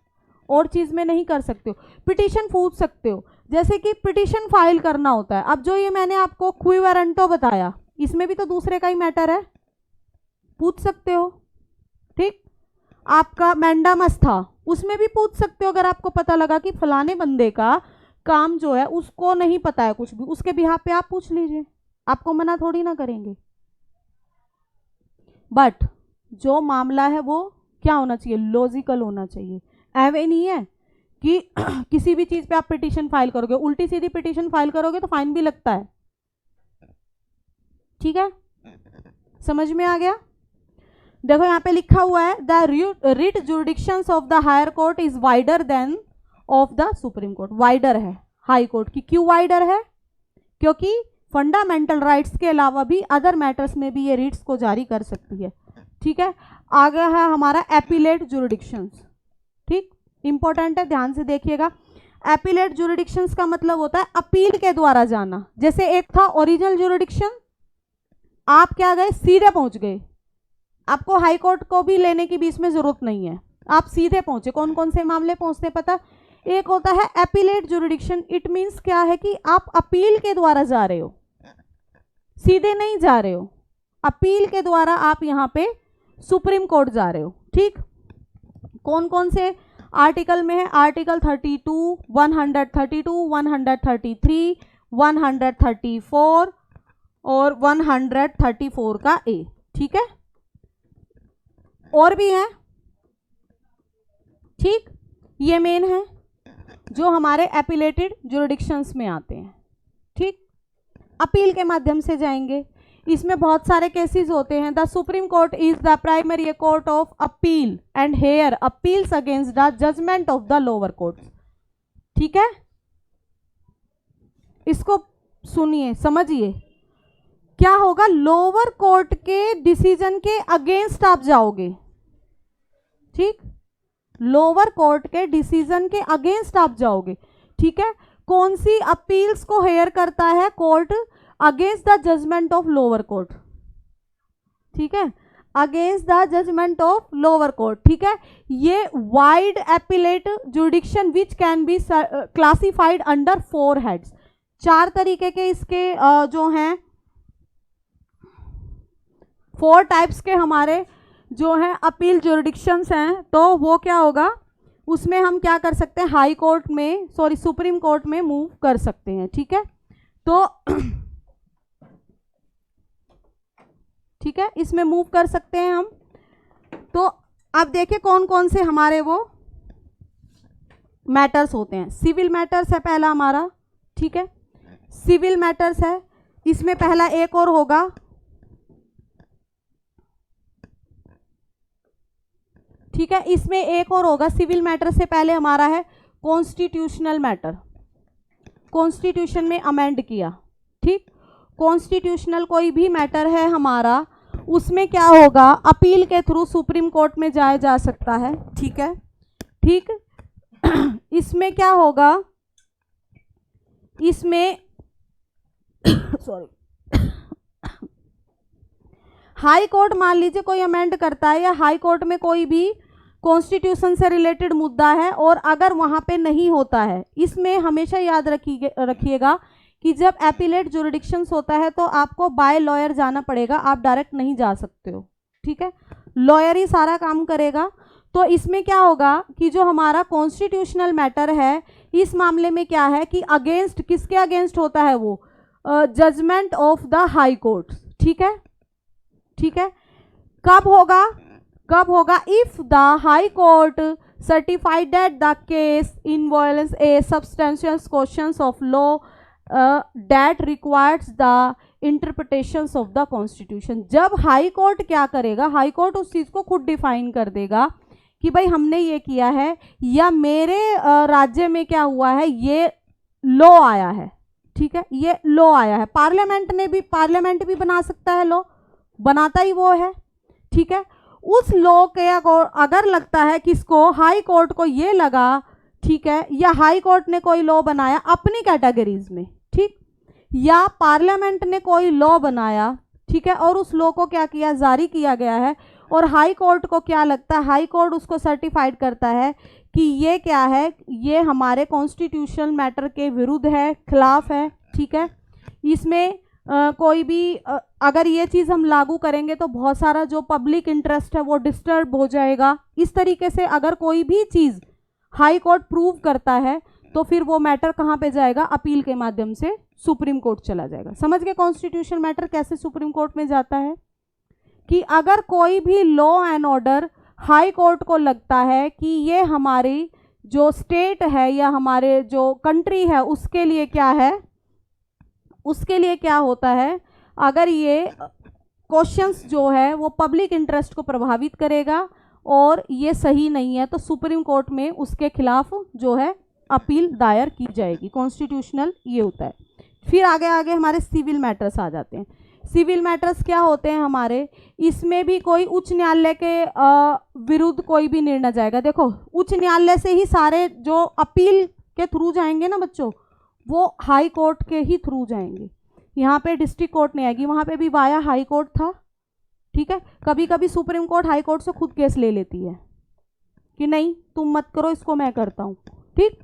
और चीज़ में नहीं कर सकते हो। पिटीशन पूछ सकते हो, जैसे कि पिटीशन फाइल करना होता है। अब जो ये मैंने आपको क्यू वारंटो बताया, इसमें भी तो दूसरे का ही मैटर है, पूछ सकते हो। ठीक, आपका मैंडामस था, उसमें भी पूछ सकते हो, अगर आपको पता लगा कि फलाने बंदे का काम जो है उसको नहीं पता है कुछ भी, उसके बिहाफ पे आप पूछ लीजिए, आपको मना थोड़ी ना करेंगे। बट जो मामला है वो क्या होना चाहिए, लॉजिकल होना चाहिए। ऐवे नहीं है कि किसी भी चीज़ पे आप पिटीशन फाइल करोगे, उल्टी सीधी पिटीशन फाइल करोगे तो फाइन भी लगता है। ठीक है, समझ में आ गया। देखो यहाँ पे लिखा हुआ है, the writ jurisdictions of the higher court is wider than of the supreme court. Wider है हाई कोर्ट की, क्यों वाइडर है, क्योंकि फंडामेंटल राइट्स के अलावा भी अदर मैटर्स में भी ये रिट्स को जारी कर सकती है। ठीक है, आगे है हमारा एपीलेट जुरिडिक्शंस। ठीक, इंपॉर्टेंट है, ध्यान से देखिएगा। एपीलेट जुरिडिक्शंस का मतलब होता है अपील के द्वारा जाना। जैसे एक था ओरिजिनल जुरिडिक्शन, आप क्या गए, सीधे पहुंच गए, आपको हाई कोर्ट को भी लेने की भी इसमें जरूरत नहीं है, आप सीधे पहुंचे। कौन कौन से मामले पहुंचते पता, एक होता है एपीलेट जुरिडिक्शन, इट मीन्स क्या है कि आप अपील के द्वारा जा रहे हो, सीधे नहीं जा रहे हो, अपील के द्वारा आप यहाँ पे सुप्रीम कोर्ट जा रहे हो। ठीक, कौन कौन से आर्टिकल में है, आर्टिकल 32, 132, 133, 134 और 134 का ए। ठीक है, और भी है। ठीक, ये मेन है जो हमारे एपिलेटेड जुरिडिक्शंस में आते हैं। ठीक, अपील के माध्यम से जाएंगे, इसमें बहुत सारे केसेस होते हैं। The supreme court is the primary court of appeal and hear appeals against the judgment of the lower court. ठीक है, इसको सुनिए, समझिए क्या होगा, लोअर कोर्ट के डिसीजन के अगेंस्ट आप जाओगे। ठीक, लोअर कोर्ट के डिसीजन के अगेंस्ट आप जाओगे। ठीक है, कौन सी अपील्स को हेयर करता है court, against the judgment of lower court. ठीक है, against the judgment of lower court. ठीक है, ये wide appellate jurisdiction which can be classified under 4 heads. 4 तरीके के इसके जो हैं 4 टाइप्स के हमारे जो हैं अपील जुरिडिक्शंस हैं, तो वो क्या होगा, उसमें हम क्या कर सकते हैं, हाई कोर्ट में, सॉरी सुप्रीम कोर्ट में मूव कर सकते हैं। ठीक है, तो ठीक है, इसमें मूव कर सकते हैं हम। तो अब देखिए कौन कौन से हमारे वो मैटर्स होते हैं। सिविल मैटर्स है पहला हमारा। ठीक है, सिविल मैटर्स है, इसमें पहला एक और होगा, ठीक है, इसमें एक और होगा। सिविल मैटर से पहले हमारा है कॉन्स्टिट्यूशनल मैटर, कॉन्स्टिट्यूशन में अमेंड किया। ठीक, कॉन्स्टिट्यूशनल कोई भी मैटर है हमारा, उसमें क्या होगा, अपील के थ्रू सुप्रीम कोर्ट में जाया जा सकता है। ठीक है, ठीक, इसमें क्या होगा, इसमें सॉरी हाई कोर्ट मान लीजिए कोई अमेंड करता है, या हाई कोर्ट में कोई भी कॉन्स्टिट्यूशन से रिलेटेड मुद्दा है और अगर वहाँ पे नहीं होता है, इसमें हमेशा याद रखिएगा कि जब एपिलेट जुरिडिक्शंस होता है तो आपको बाय लॉयर जाना पड़ेगा, आप डायरेक्ट नहीं जा सकते हो। ठीक है, लॉयर ही सारा काम करेगा। तो इसमें क्या होगा कि जो हमारा कॉन्स्टिट्यूशनल मैटर है, इस मामले में क्या है कि अगेंस्ट, किसके अगेंस्ट होता है वो, judgment of the high court. ठीक है, ठीक है, कब होगा, कब होगा, if the high court certified that the case involves a substantial questions of law that requires the interpretations of the constitution. जब हाई कोर्ट क्या करेगा, हाई कोर्ट उस चीज़ को खुद डिफाइन कर देगा कि भाई हमने ये किया है, या मेरे राज्य में क्या हुआ है, ये लॉ आया है। ठीक है, ये लॉ आया है, पार्लियामेंट भी बना सकता है, लॉ बनाता ही वो है। ठीक है, उस लॉ के अगर लगता है किसको, हाई कोर्ट को ये लगा, ठीक है, या हाई कोर्ट ने कोई लॉ बनाया अपनी कैटेगरीज में, ठीक, या पार्लियामेंट ने कोई लॉ बनाया, ठीक है, और उस लॉ को क्या किया, जारी किया गया है, और हाई कोर्ट को क्या लगता है, हाई कोर्ट उसको सर्टिफाइड करता है कि ये क्या है, ये हमारे कॉन्स्टिट्यूशनल मैटर के विरुद्ध है, खिलाफ है। ठीक है, इसमें कोई भी अगर ये चीज़ हम लागू करेंगे तो बहुत सारा जो पब्लिक इंटरेस्ट है वो डिस्टर्ब हो जाएगा। इस तरीके से अगर कोई भी चीज़ हाई कोर्ट प्रूव करता है तो फिर वो मैटर कहाँ पे जाएगा, अपील के माध्यम से सुप्रीम कोर्ट चला जाएगा। समझ गए कॉन्स्टिट्यूशनल मैटर कैसे सुप्रीम कोर्ट में जाता है, कि अगर कोई भी law and order high court को लगता है कि ये हमारी जो स्टेट है या हमारे जो कंट्री है उसके लिए क्या है, उसके लिए क्या होता है, अगर ये क्वेश्चंस जो है वो पब्लिक इंटरेस्ट को प्रभावित करेगा और ये सही नहीं है, तो सुप्रीम कोर्ट में उसके खिलाफ जो है अपील दायर की जाएगी। कॉन्स्टिट्यूशनल ये होता है। फिर आगे आगे हमारे सिविल मैटर्स आ जाते हैं। सिविल मैटर्स क्या होते हैं हमारे, इसमें भी कोई उच्च न्यायालय के विरुद्ध कोई भी निर्णय जाएगा। देखो उच्च न्यायालय से ही सारे जो अपील के थ्रू जाएंगे ना बच्चों, वो हाई कोर्ट के ही थ्रू जाएंगे। यहाँ पे डिस्ट्रिक्ट कोर्ट नहीं आएगी, वहाँ पे भी वाया हाई कोर्ट था। ठीक है, कभी कभी सुप्रीम कोर्ट हाई कोर्ट से खुद केस ले लेती है कि नहीं तुम मत करो, इसको मैं करता हूँ। ठीक,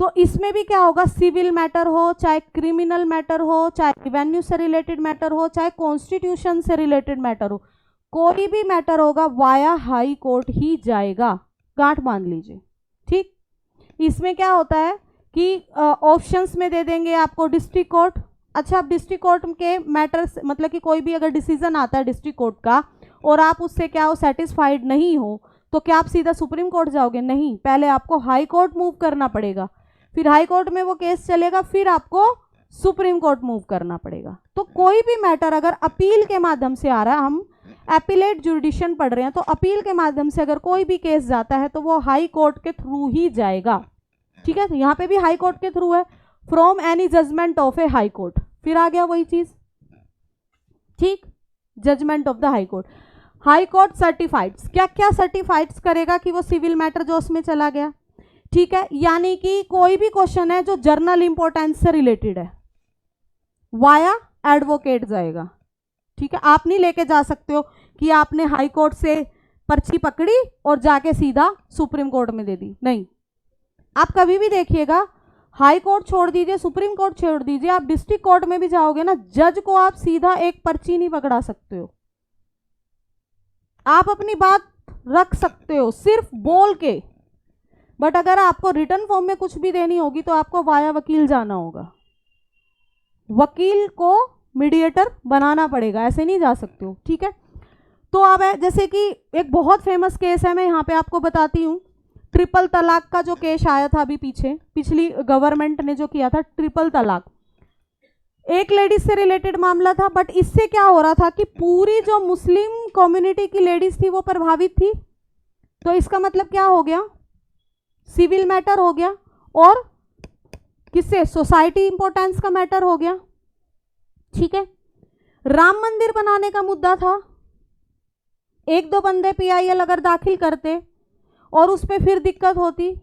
तो इसमें भी क्या होगा, सिविल मैटर हो, चाहे क्रिमिनल मैटर हो, चाहे रेवेन्यू से रिलेटेड मैटर हो, चाहे कॉन्स्टिट्यूशन से रिलेटेड मैटर हो, कोई भी मैटर होगा वाया हाई कोर्ट ही जाएगा, गांठ बांध लीजिए। ठीक, इसमें क्या होता है कि ऑप्शंस में दे देंगे आपको डिस्ट्रिक्ट कोर्ट। अच्छा, अब डिस्ट्रिक्ट कोर्ट के मैटर्स मतलब कि कोई भी अगर डिसीजन आता है डिस्ट्रिक्ट कोर्ट का और आप उससे क्या हो सेटिस्फाइड नहीं हो, तो क्या आप सीधा सुप्रीम कोर्ट जाओगे? नहीं, पहले आपको हाई कोर्ट मूव करना पड़ेगा, फिर हाई कोर्ट में वो केस चलेगा, फिर आपको सुप्रीम कोर्ट मूव करना पड़ेगा। तो कोई भी मैटर अगर अपील के माध्यम से आ रहा है, हम एपिलेट जुडिशन पढ़ रहे हैं, तो अपील के माध्यम से अगर कोई भी केस जाता है तो वो हाई कोर्ट के थ्रू ही जाएगा। ठीक है, तो यहाँ पे भी हाई कोर्ट के थ्रू है, from any judgment of a high court, फिर आ गया वही चीज। ठीक, judgment of the high court. High court certifies, क्या क्या सर्टिफाइड्स करेगा कि वो सिविल मैटर जो उसमें चला गया। ठीक है, यानी कि कोई भी क्वेश्चन है जो जर्नल इंपॉर्टेंस से रिलेटेड है, वाया एडवोकेट जाएगा। ठीक है, आप नहीं लेके जा सकते हो कि आपने हाई कोर्ट से पर्ची पकड़ी और जाके सीधा सुप्रीम कोर्ट में दे दी, नहीं। आप कभी भी देखिएगा, हाई कोर्ट छोड़ दीजिए, सुप्रीम कोर्ट छोड़ दीजिए, आप डिस्ट्रिक्ट कोर्ट में भी जाओगे ना, जज को आप सीधा एक पर्ची नहीं पकड़ा सकते हो। आप अपनी बात रख सकते हो सिर्फ बोल के, बट अगर आपको रिटर्न फॉर्म में कुछ भी देनी होगी तो आपको वाया वकील जाना होगा, वकील को मीडिएटर बनाना पड़ेगा, ऐसे नहीं जा सकते हो। ठीक है, तो अब जैसे कि एक बहुत फेमस केस है, मैं यहाँ पे आपको बताती हूँ, ट्रिपल तलाक का जो केस आया था अभी पीछे, पिछली गवर्नमेंट ने जो किया था ट्रिपल तलाक, एक लेडीज से रिलेटेड मामला था, बट इससे क्या हो रहा था कि पूरी जो मुस्लिम कम्युनिटी की लेडीज थी वो प्रभावित थी। तो इसका मतलब क्या हो गया, सिविल मैटर हो गया और किससे, सोसाइटी इंपॉर्टेंस का मैटर हो गया। ठीक है, राम मंदिर बनाने का मुद्दा था, एक दो बंदे पीआईएल अगर दाखिल करते और उस पर फिर दिक्कत होती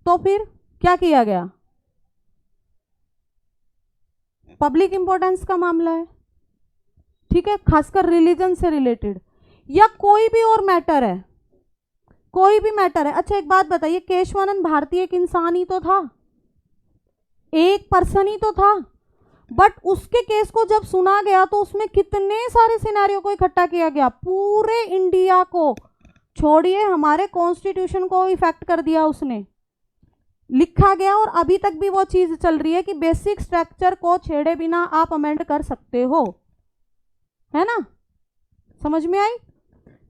तो फिर क्या किया गया, पब्लिक इंपॉर्टेंस का मामला है। ठीक है, खासकर रिलीजन से रिलेटेड या कोई भी और मैटर है, कोई भी मैटर है। अच्छा एक बात बताइए, केशवानंद भारती एक इंसान ही तो था, एक पर्सन ही तो था, बट उसके केस को जब सुना गया तो उसमें कितने सारे सिनेरियो को इकट्ठा किया गया, पूरे इंडिया को छोड़िए हमारे कॉन्स्टिट्यूशन को इफेक्ट कर दिया उसने, लिखा गया और अभी तक भी वो चीज चल रही है कि बेसिक स्ट्रक्चर को छेड़े बिना आप अमेंड कर सकते हो, है ना, समझ में आई।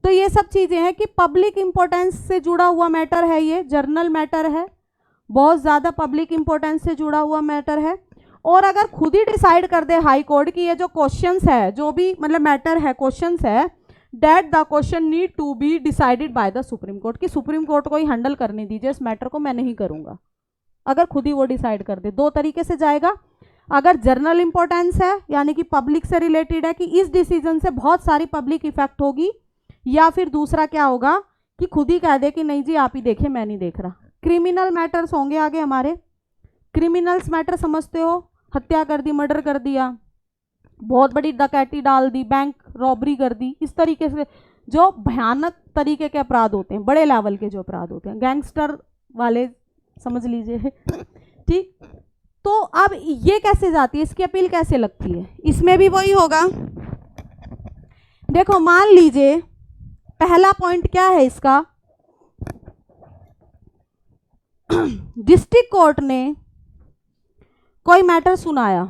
तो ये सब चीजें हैं कि पब्लिक इंपॉर्टेंस से जुड़ा हुआ मैटर है, ये जर्नल मैटर है, बहुत ज्यादा पब्लिक इंपॉर्टेंस से जुड़ा हुआ मैटर है। और अगर खुद ही डिसाइड कर दे हाई कोर्ट की ये जो क्वेश्चंस है, जो भी मतलब मैटर है, क्वेश्चंस है, that the question need to be decided by the supreme court, कि सुप्रीम कोर्ट को ही हैंडल करने दीजिए इस मैटर को, मैं नहीं करूंगा। अगर खुद ही वो डिसाइड कर दे, दो तरीके से जाएगा, अगर जर्नल इंपॉर्टेंस है यानी कि पब्लिक से रिलेटेड है कि इस डिसीजन से बहुत सारी पब्लिक इफेक्ट होगी, या फिर दूसरा क्या होगा कि खुद ही कह दे कि नहीं जी आप ही देखिए मैं नहीं देख रहा। क्रिमिनल मैटर्स होंगे आगे हमारे, क्रिमिनल्स मैटर समझते हो, हत्या कर दी, मर्डर कर दिया, बहुत बड़ी डकैती डाल दी, बैंक रॉबरी कर दी, इस तरीके से जो भयानक तरीके के अपराध होते हैं, बड़े लेवल के जो अपराध होते हैं, गैंगस्टर वाले समझ लीजिए। ठीक, तो अब ये कैसे जाती है, इसकी अपील कैसे लगती है, इसमें भी वही होगा। देखो मान लीजिए पहला पॉइंट क्या है इसका, डिस्ट्रिक्ट कोर्ट ने कोई मैटर सुनाया,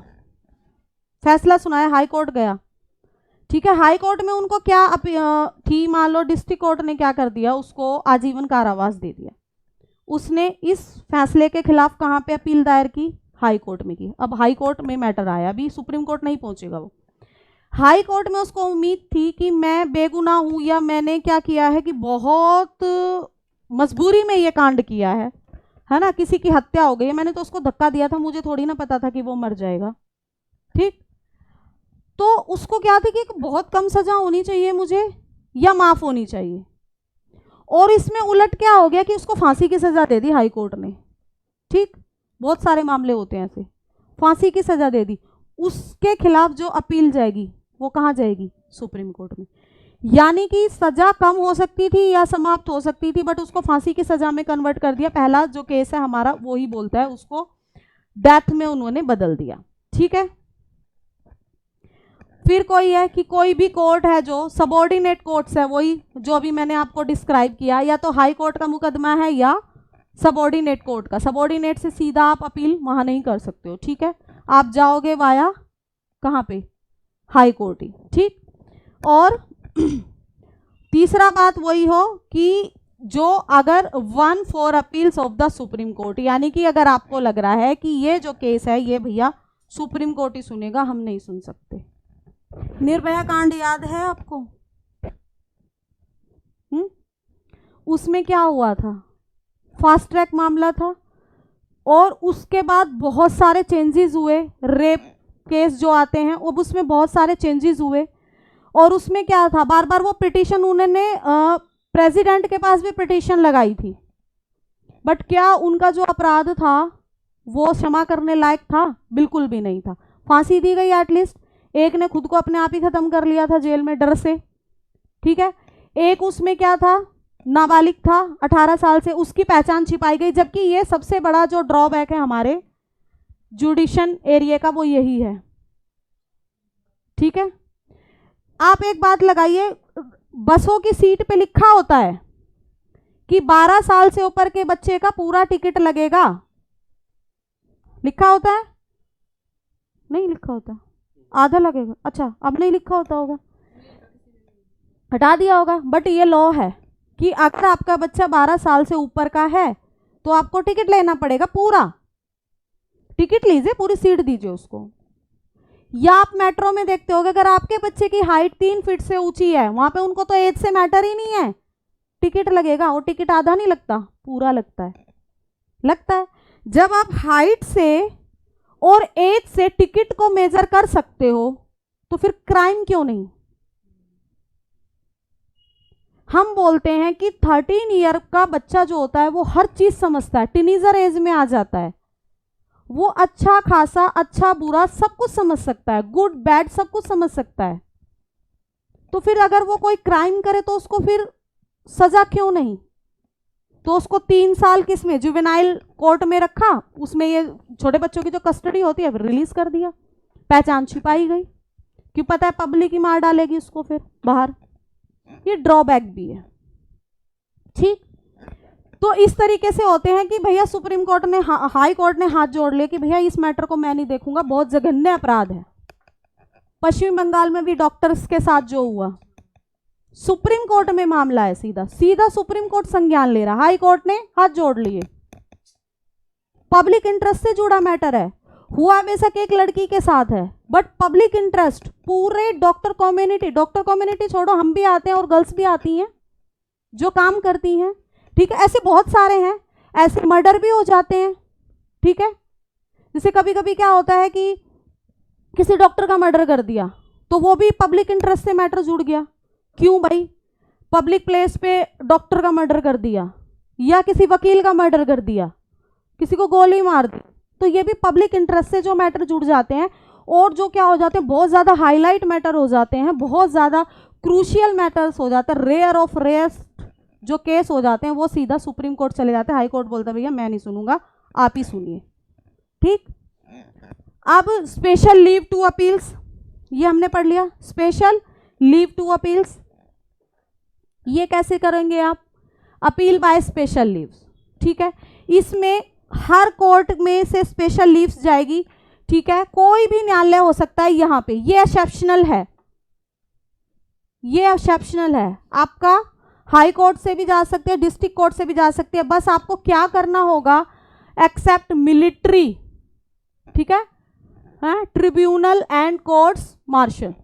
फैसला सुनाया, हाई कोर्ट गया। ठीक है, हाई कोर्ट में उनको क्या थी, मान लो डिस्ट्रिक्ट कोर्ट ने क्या कर दिया, उसको आजीवन कारावास दे दिया। उसने इस फैसले के खिलाफ कहाँ पे अपील दायर की, हाई कोर्ट में की। अब हाई कोर्ट में मैटर आया, अभी सुप्रीम कोर्ट नहीं पहुंचेगा वो, हाई कोर्ट में उसको उम्मीद थी कि मैं बेगुनाह हूं या मैंने क्या किया है कि बहुत मजबूरी में ये कांड किया है ना, किसी की हत्या हो गई, मैंने तो उसको धक्का दिया था, मुझे थोड़ी ना पता था कि वो मर जाएगा। ठीक, तो उसको क्या थी कि बहुत कम सजा होनी चाहिए मुझे या माफ होनी चाहिए, और इसमें उलट क्या हो गया कि उसको फांसी की सजा दे दी हाई कोर्ट ने। ठीक, बहुत सारे मामले होते हैं ऐसे, फांसी की सजा दे दी, उसके खिलाफ जो अपील जाएगी वो कहाँ जाएगी? सुप्रीम कोर्ट में। यानी कि सजा कम हो सकती थी या समाप्त हो सकती थी, बट उसको फांसी की सजा में कन्वर्ट कर दिया। पहला जो केस है हमारा वो ही बोलता है, उसको डेथ में उन्होंने बदल दिया। ठीक है। फिर कोई है कि कोई भी कोर्ट है जो सबऑर्डिनेट कोर्ट्स है, वही जो अभी मैंने आपको डिस्क्राइब किया, या तो हाई कोर्ट का मुकदमा है या सबऑर्डिनेट कोर्ट का। सबऑर्डिनेट से सीधा आप अपील वहां नहीं कर सकते हो। ठीक है, आप जाओगे वाया कहाँ पे? हाई कोर्ट ही। ठीक। और तीसरा बात वही हो कि जो अगर 1/4 appeals of the supreme court, यानी कि अगर आपको लग रहा है कि ये जो केस है ये भैया सुप्रीम कोर्ट ही सुनेगा, हम नहीं सुन सकते। निर्भया कांड याद है आपको? उसमें क्या हुआ था? फास्ट ट्रैक मामला था और उसके बाद बहुत सारे चेंजेस हुए। रेप केस जो आते हैं अब उसमें बहुत सारे चेंजेस हुए। और उसमें क्या था, बार बार वो पिटीशन उन्होंने प्रेसिडेंट के पास भी पिटीशन लगाई थी, बट क्या उनका जो अपराध था वो क्षमा करने लायक था? बिल्कुल भी नहीं था। फांसी दी गई एटलीस्ट। एक ने खुद को अपने आप ही खत्म कर लिया था जेल में डर से। ठीक है। एक उसमें क्या था, नाबालिग था 18 साल से, उसकी पहचान छिपाई गई। जबकि ये सबसे बड़ा जो ड्रॉबैक है हमारे जुडिशन एरिया का वो यही है। ठीक है। आप एक बात लगाइए, बसों की सीट पे लिखा होता है कि 12 साल से ऊपर के बच्चे का पूरा टिकट लगेगा। लिखा होता है? नहीं लिखा होता, आधा लगेगा। अच्छा, अब नहीं लिखा होता होगा, हटा दिया होगा। बट ये लॉ है कि अगर आपका बच्चा 12 साल से ऊपर का है तो आपको टिकट लेना पड़ेगा। पूरा टिकट लीजिए, पूरी सीट दीजिए उसको। या आप मेट्रो में देखते होगे, अगर आपके बच्चे की हाइट 3 फीट से ऊंची है, वहां पे उनको तो एज से मैटर ही नहीं है, टिकट लगेगा। और टिकट आधा नहीं लगता, पूरा लगता है। लगता है। जब आप हाइट से और एज से टिकट को मेजर कर सकते हो तो फिर क्राइम क्यों नहीं? हम बोलते हैं कि 13 ईयर का बच्चा जो होता है वो हर चीज समझता है, टीनेजर एज में आ जाता है, वो अच्छा खासा, अच्छा बुरा सब कुछ समझ सकता है, गुड बैड सब कुछ समझ सकता है। तो फिर अगर वो कोई क्राइम करे तो उसको फिर सजा क्यों नहीं? तो उसको 3 साल किसमें, जुवेनाइल कोर्ट में रखा, उसमें ये छोटे बच्चों की जो कस्टडी होती है रिलीज कर दिया, पहचान छिपाई गई। क्यों? पता है पब्लिक ही मार डालेगी उसको फिर बाहर। ये ड्रॉबैक भी है। ठीक। तो इस तरीके से होते हैं कि भैया सुप्रीम कोर्ट ने, हाई कोर्ट ने हाथ जोड़ लिया कि भैया इस मैटर को मैं नहीं देखूंगा, बहुत जघन्य अपराध है। पश्चिम बंगाल में भी डॉक्टर्स के साथ जो हुआ, सुप्रीम कोर्ट में मामला है, सीधा सीधा सुप्रीम कोर्ट संज्ञान ले रहा, हाई कोर्ट ने हाथ जोड़ लिए। पब्लिक इंटरेस्ट से जुड़ा मैटर है, हुआ बेशक एक लड़की के साथ है, बट पब्लिक इंटरेस्ट पूरे डॉक्टर कम्युनिटी छोड़ो, हम भी आते हैं और गर्ल्स भी आती हैं जो काम करती हैं। ठीक है। ऐसे बहुत सारे हैं, ऐसे मर्डर भी हो जाते हैं। ठीक है। जैसे कभी कभी क्या होता है कि किसी डॉक्टर का मर्डर कर दिया तो वो भी पब्लिक इंटरेस्ट से मैटर जुड़ गया। क्यों भाई? पब्लिक प्लेस पे डॉक्टर का मर्डर कर दिया या किसी वकील का मर्डर कर दिया, किसी को गोली मार दी, तो ये भी पब्लिक इंटरेस्ट से जो मैटर जुड़ जाते हैं। और जो क्या हो जाते हैं, बहुत ज़्यादा हाईलाइट मैटर हो जाते हैं, बहुत ज़्यादा क्रूशियल मैटर्स हो जाते हैं, रेयर ऑफ रेयर्स जो केस हो जाते हैं, वो सीधा सुप्रीम कोर्ट चले जाते हैं। हाई कोर्ट बोलता है भैया मैं नहीं सुनूंगा, आप ही सुनिए। ठीक। अब स्पेशल लीव टू अपील्स, ये हमने पढ़ लिया। स्पेशल लीव टू अपील्स ये कैसे करेंगे आप? Appeal by special leaves. ठीक है। इसमें हर कोर्ट में से स्पेशल लीव्स जाएगी। ठीक है। कोई भी न्यायालय हो सकता है यहाँ पे, ये एक्सेप्शनल है, ये एक्सेप्शनल है। आपका हाई कोर्ट से भी जा सकते हैं, डिस्ट्रिक्ट कोर्ट से भी जा सकते हैं। बस आपको क्या करना होगा, एक्सेप्ट मिलिट्री, ठीक है, ट्रिब्यूनल एंड कोर्ट्स मार्शल।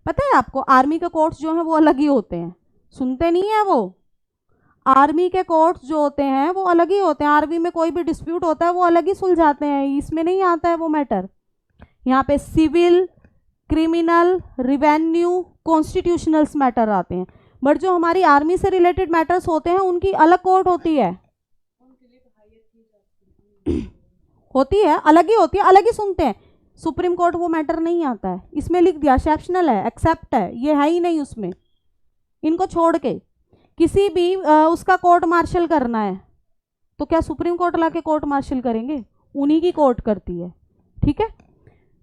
पता है आपको आर्मी के कोर्ट्स जो हैं वो अलग ही होते हैं, सुनते नहीं है वो। आर्मी के कोर्ट्स जो होते हैं वो अलग ही होते हैं। आर्मी में कोई भी डिस्प्यूट होता है वो अलग ही सुलझाते हैं, इसमें नहीं आता है वो मैटर। यहाँ पे सिविल, क्रिमिनल, रिवेन्यू, कॉन्स्टिट्यूशनल्स मैटर आते हैं। बट जो हमारी आर्मी से रिलेटेड मैटर्स होते हैं उनकी अलग कोर्ट होती है। होती है, अलग ही होती है, अलग ही सुनते हैं। सुप्रीम कोर्ट वो मैटर नहीं आता है, इसमें लिख दिया एक्सेप्शनल है, एक्सेप्ट है, ये है ही नहीं उसमें। इनको छोड़ के किसी भी उसका कोर्ट मार्शल करना है तो क्या सुप्रीम कोर्ट लाके कोर्ट मार्शल करेंगे? उन्हीं की कोर्ट करती है। ठीक है,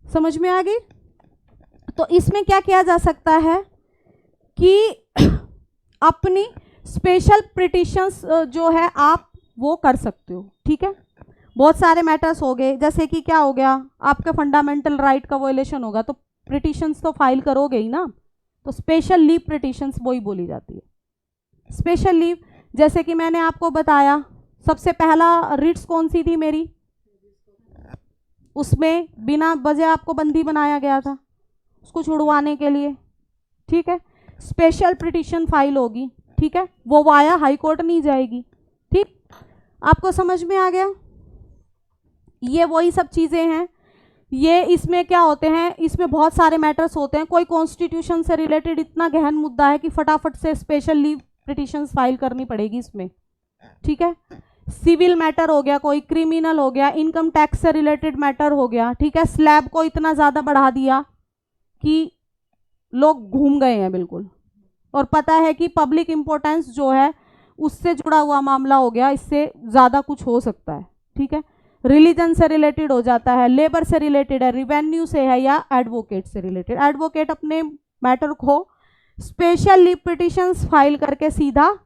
समझ में आ गई? तो इसमें क्या किया जा सकता है कि अपनी स्पेशल पिटीशंस जो है आप वो कर सकते हो। ठीक है, बहुत सारे मैटर्स हो गए, जैसे कि क्या हो गया, आपका फंडामेंटल राइट का वायलेशन होगा तो पिटीशंस तो फाइल करोगे ही ना, तो स्पेशल लीव पिटीशंस वही बोली जाती है। स्पेशल लीव, जैसे कि मैंने आपको बताया, सबसे पहला रिट्स कौन सी थी मेरी, उसमें बिना वजह आपको बंदी बनाया गया था, उसको छुड़वाने के लिए। ठीक है, स्पेशल पिटीशन फाइल होगी। ठीक है, वो वाया हाई कोर्ट नहीं जाएगी। ठीक, आपको समझ में आ गया? ये वही सब चीज़ें हैं। ये इसमें क्या होते हैं, इसमें बहुत सारे मैटर्स होते हैं। कोई कॉन्स्टिट्यूशन से रिलेटेड इतना गहन मुद्दा है कि फटाफट से स्पेशल लीव पिटीशंस फाइल करनी पड़ेगी इसमें। ठीक है, सिविल मैटर हो गया, कोई क्रिमिनल हो गया, इनकम टैक्स से रिलेटेड मैटर हो गया। ठीक है, स्लैब को इतना ज़्यादा बढ़ा दिया कि लोग घूम गए हैं बिल्कुल, और पता है कि पब्लिक इंपॉर्टेंस जो है उससे जुड़ा हुआ मामला हो गया, इससे ज़्यादा कुछ हो सकता है। ठीक है, रिलीजन से रिलेटेड हो जाता है, लेबर से रिलेटेड है, रिवेन्यू से है, या एडवोकेट से रिलेटेड। एडवोकेट अपने मैटर को स्पेशल लीव पिटीशंस फाइल करके सीधा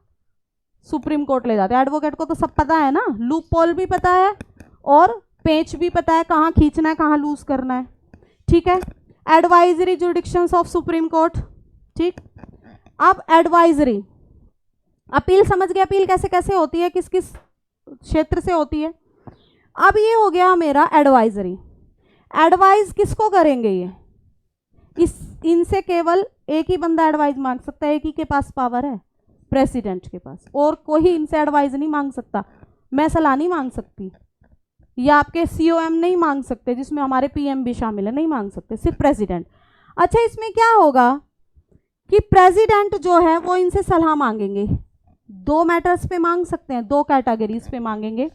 सुप्रीम कोर्ट ले जाते हैं। एडवोकेट को तो सब पता है ना, लूप पोल भी पता है और पेच भी पता है, कहाँ खींचना है कहाँ लूज करना है। ठीक है, एडवाइजरी जुडिक्शंस ऑफ सुप्रीम कोर्ट। ठीक, अब एडवाइजरी, अपील समझ गए, अपील कैसे कैसे होती है, किस किस क्षेत्र से होती है। अब ये हो गया मेरा एडवाइजरी। एडवाइज किसको करेंगे ये, इनसे केवल एक ही बंदा एडवाइज मांग सकता है, एक ही के पास पावर है, प्रेसिडेंट के पास, और कोई इनसे एडवाइज नहीं मांग सकता। मैं सलाह नहीं मांग सकती, या आपके COM नहीं मांग सकते, जिसमें हमारे PM भी शामिल है, नहीं मांग सकते, सिर्फ प्रेसिडेंट। अच्छा, इसमें क्या होगा कि प्रेसिडेंट जो है वो इनसे सलाह मांगेंगे, 2 मैटर्स पे मांग सकते हैं, 2 कैटेगरीज पे मांगेंगे।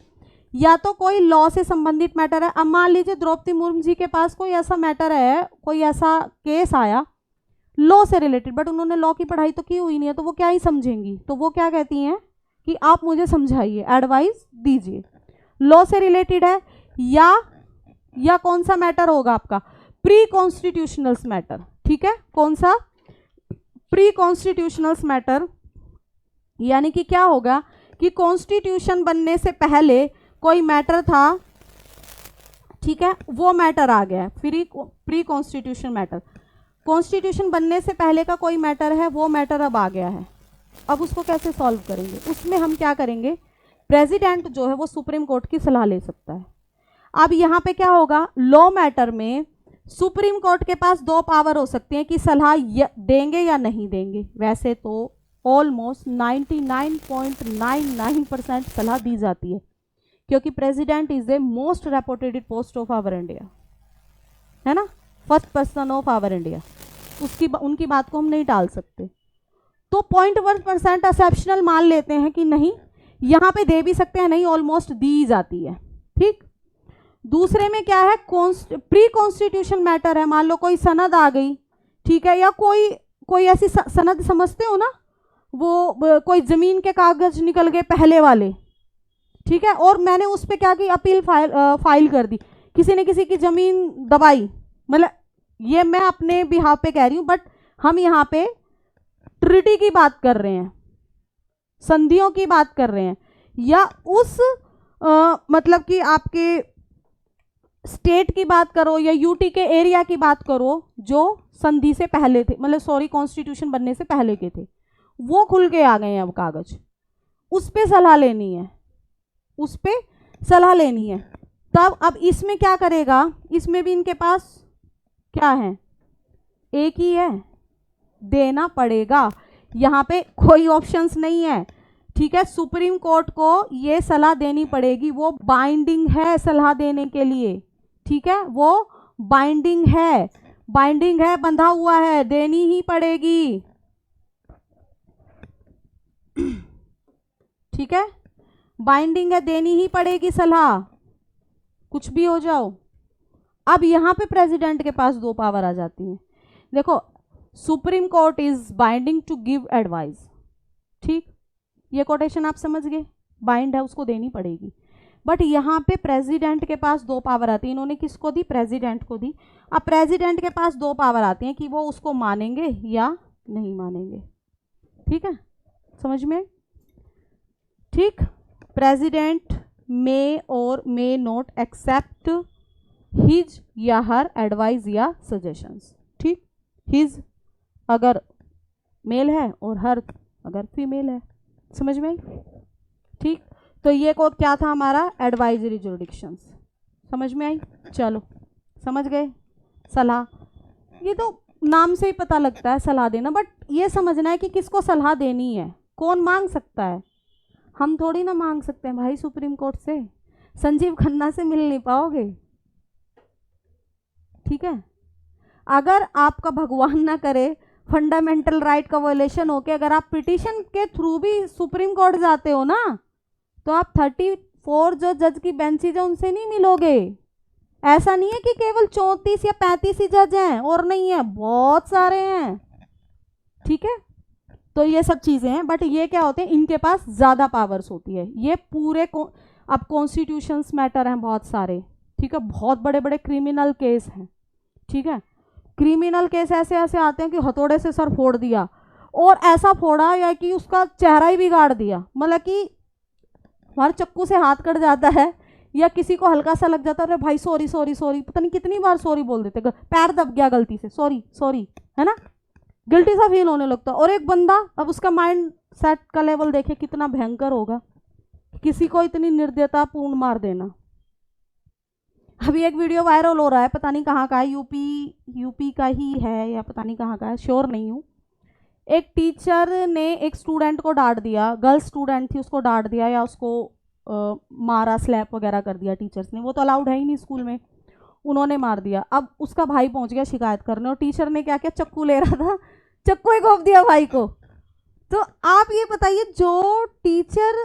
या तो कोई लॉ से संबंधित मैटर है, अब मान लीजिए द्रौपदी मुर्मू जी के पास कोई ऐसा मैटर है, कोई ऐसा केस आया लॉ से रिलेटेड, बट उन्होंने लॉ की पढ़ाई तो की हुई नहीं है, तो वो क्या ही समझेंगी, तो वो क्या कहती हैं कि आप मुझे समझाइए, एडवाइस दीजिए। लॉ से रिलेटेड है, या कौन सा मैटर होगा आपका, प्री कॉन्स्टिट्यूशनल्स मैटर। ठीक है, कौन सा, प्री कॉन्स्टिट्यूशनल्स मैटर, यानी कि क्या होगा कि कॉन्स्टिट्यूशन बनने से पहले कोई मैटर था, ठीक है, वो मैटर आ गया, प्री कॉन्स्टिट्यूशन मैटर। कॉन्स्टिट्यूशन बनने से पहले का कोई मैटर है, वो मैटर अब आ गया है, अब उसको कैसे सॉल्व करेंगे, उसमें हम क्या करेंगे, प्रेसिडेंट जो है वो सुप्रीम कोर्ट की सलाह ले सकता है। अब यहाँ पे क्या होगा, लॉ मैटर में सुप्रीम कोर्ट के पास 2 पावर हो सकती हैं कि सलाह देंगे या नहीं देंगे। वैसे तो ऑलमोस्ट 99.99% सलाह दी जाती है, क्योंकि president is a most reputed post of our India, है ना, first person of our India, उनकी बात को हम नहीं टाल सकते। तो 0.1% एक्सेप्शनल मान लेते हैं कि नहीं, यहाँ पे दे भी सकते हैं, नहीं ऑलमोस्ट दी जाती है। ठीक, दूसरे में क्या है, प्री कॉन्स्टिट्यूशन मैटर है, मान लो कोई सनद आ गई, ठीक है, या कोई ऐसी सनद समझते हो ना, वो कोई जमीन के कागज निकल गए पहले वाले, ठीक है, और मैंने उस पर क्या की, अपील फाइल कर दी, किसी ने किसी की जमीन दबाई, मतलब ये मैं अपने बिहाफ पे कह रही हूँ, बट हम यहाँ पे ट्रिटी की बात कर रहे हैं, संधियों की बात कर रहे हैं, या उस मतलब कि आपके स्टेट की बात करो या यूटी के एरिया की बात करो जो संधि से पहले थे, मतलब सॉरी कॉन्स्टिट्यूशन बनने से पहले के थे, वो खुल के आ गए हैं अब कागज, उस पे सलाह लेनी है, उस पे सलाह लेनी है। तब अब इसमें क्या करेगा, इसमें भी इनके पास क्या है, एक ही है, देना पड़ेगा, यहाँ पे कोई ऑप्शंस नहीं है, ठीक है। सुप्रीम कोर्ट को ये सलाह देनी पड़ेगी, वो बाइंडिंग है सलाह देने के लिए, ठीक है, वो बाइंडिंग है, बंधा हुआ है, देनी ही पड़ेगी, ठीक है, बाइंडिंग है, देनी ही पड़ेगी सलाह, कुछ भी हो जाओ। अब यहाँ पे प्रेसिडेंट के पास 2 पावर आ जाती हैं। देखो, supreme court is binding to give advice, ठीक, ये कोटेशन आप समझ गए, बाइंड है उसको देनी पड़ेगी। बट यहाँ पे प्रेसिडेंट के पास 2 पावर आती है। इन्होंने किसको दी? प्रेसिडेंट को दी। अब प्रेसिडेंट के पास 2 पावर आती हैं कि वो उसको मानेंगे या नहीं मानेंगे। ठीक है, समझ में? ठीक, प्रेसिडेंट मे और मे नॉट एक्सेप्ट हिज या हर एडवाइस या सजेशंस। ठीक, हिज अगर मेल है और हर अगर फीमेल है। समझ में आई? ठीक, तो ये कोड क्या था हमारा? Advisory jurisdictions. समझ में आई? चलो, समझ गए? सलाह, ये तो नाम से ही पता लगता है सलाह देना, बट ये समझना है कि किसको सलाह देनी है, कौन मांग सकता है। हम थोड़ी ना मांग सकते हैं भाई सुप्रीम कोर्ट से, संजीव खन्ना से मिल नहीं पाओगे। ठीक है, अगर आपका भगवान ना करे फंडामेंटल राइट का वायलेशन हो के अगर आप पिटीशन के थ्रू भी सुप्रीम कोर्ट जाते हो ना, तो आप 34 जो जज की बेंचेज है उनसे नहीं मिलोगे। ऐसा नहीं है कि केवल 34 या 35 ही जज हैं, और नहीं है, बहुत सारे हैं। ठीक है, तो ये सब चीजें हैं, बट ये क्या होते हैं, इनके पास ज्यादा पावर्स होती है। ये पूरे अब कॉन्स्टिट्यूशंस मैटर हैं बहुत सारे। ठीक है, बहुत बड़े बड़े क्रिमिनल केस हैं। ठीक है, क्रिमिनल केस ऐसे ऐसे आते हैं कि हथौड़े से सर फोड़ दिया, और ऐसा फोड़ा या कि उसका चेहरा ही बिगाड़ दिया, मतलब कि हमारे चक्कू से हाथ कट जाता है या किसी को हल्का सा लग जाता है, अरे भाई सॉरी सॉरी सॉरी, पता नहीं कितनी बार सॉरी बोल देते, पैर दब गया गलती से, सॉरी सॉरी, है ना, गिल्टी सा फील होने लगता। और एक बंदा, अब उसका माइंड सेट का लेवल देखे कितना भयंकर होगा, किसी को इतनी निर्दयता पूर्ण मार देना। अभी एक वीडियो वायरल हो रहा है, पता नहीं कहाँ का है, यूपी का ही है या पता नहीं कहाँ का है, श्योर नहीं हूँ। एक टीचर ने एक स्टूडेंट को डांट दिया, गर्ल स्टूडेंट थी, उसको डांट दिया या उसको मारा, स्लैप वगैरह कर दिया टीचर्स ने, वो तो अलाउड है ही नहीं स्कूल में, उन्होंने मार दिया। अब उसका भाई पहुंच गया शिकायत करने, और टीचर ने क्या किया, चक्कू ले रहा था, चक्कू ही घोंप दिया भाई को। तो आप ये बताइए, जो टीचर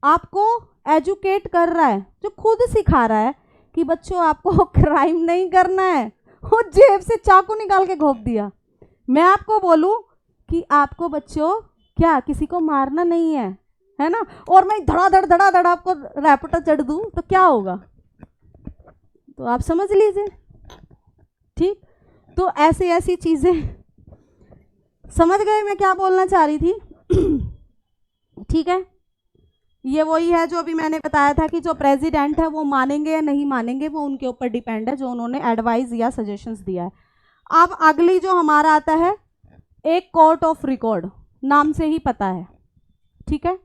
आपको एजुकेट कर रहा है, जो खुद सिखा रहा है कि बच्चों आपको क्राइम नहीं करना है, वो जेब से चाकू निकाल के घोंप दिया। मैं आपको बोलूं कि आपको बच्चों क्या किसी को मारना नहीं है ना, और मैं धड़ा आपको रैपटा चढ़ दूं तो क्या होगा, तो आप समझ लीजिए। ठीक, तो ऐसी ऐसी चीजें, समझ गए मैं क्या बोलना चाह रही थी? ठीक है, ये वही है जो अभी मैंने बताया था कि जो प्रेसिडेंट है वो मानेंगे या नहीं मानेंगे, वो उनके ऊपर डिपेंड है जो उन्होंने एडवाइस या सजेशंस दिया है। अब अगली जो हमारा आता है, एक कोर्ट ऑफ रिकॉर्ड, नाम से ही पता है। ठीक है,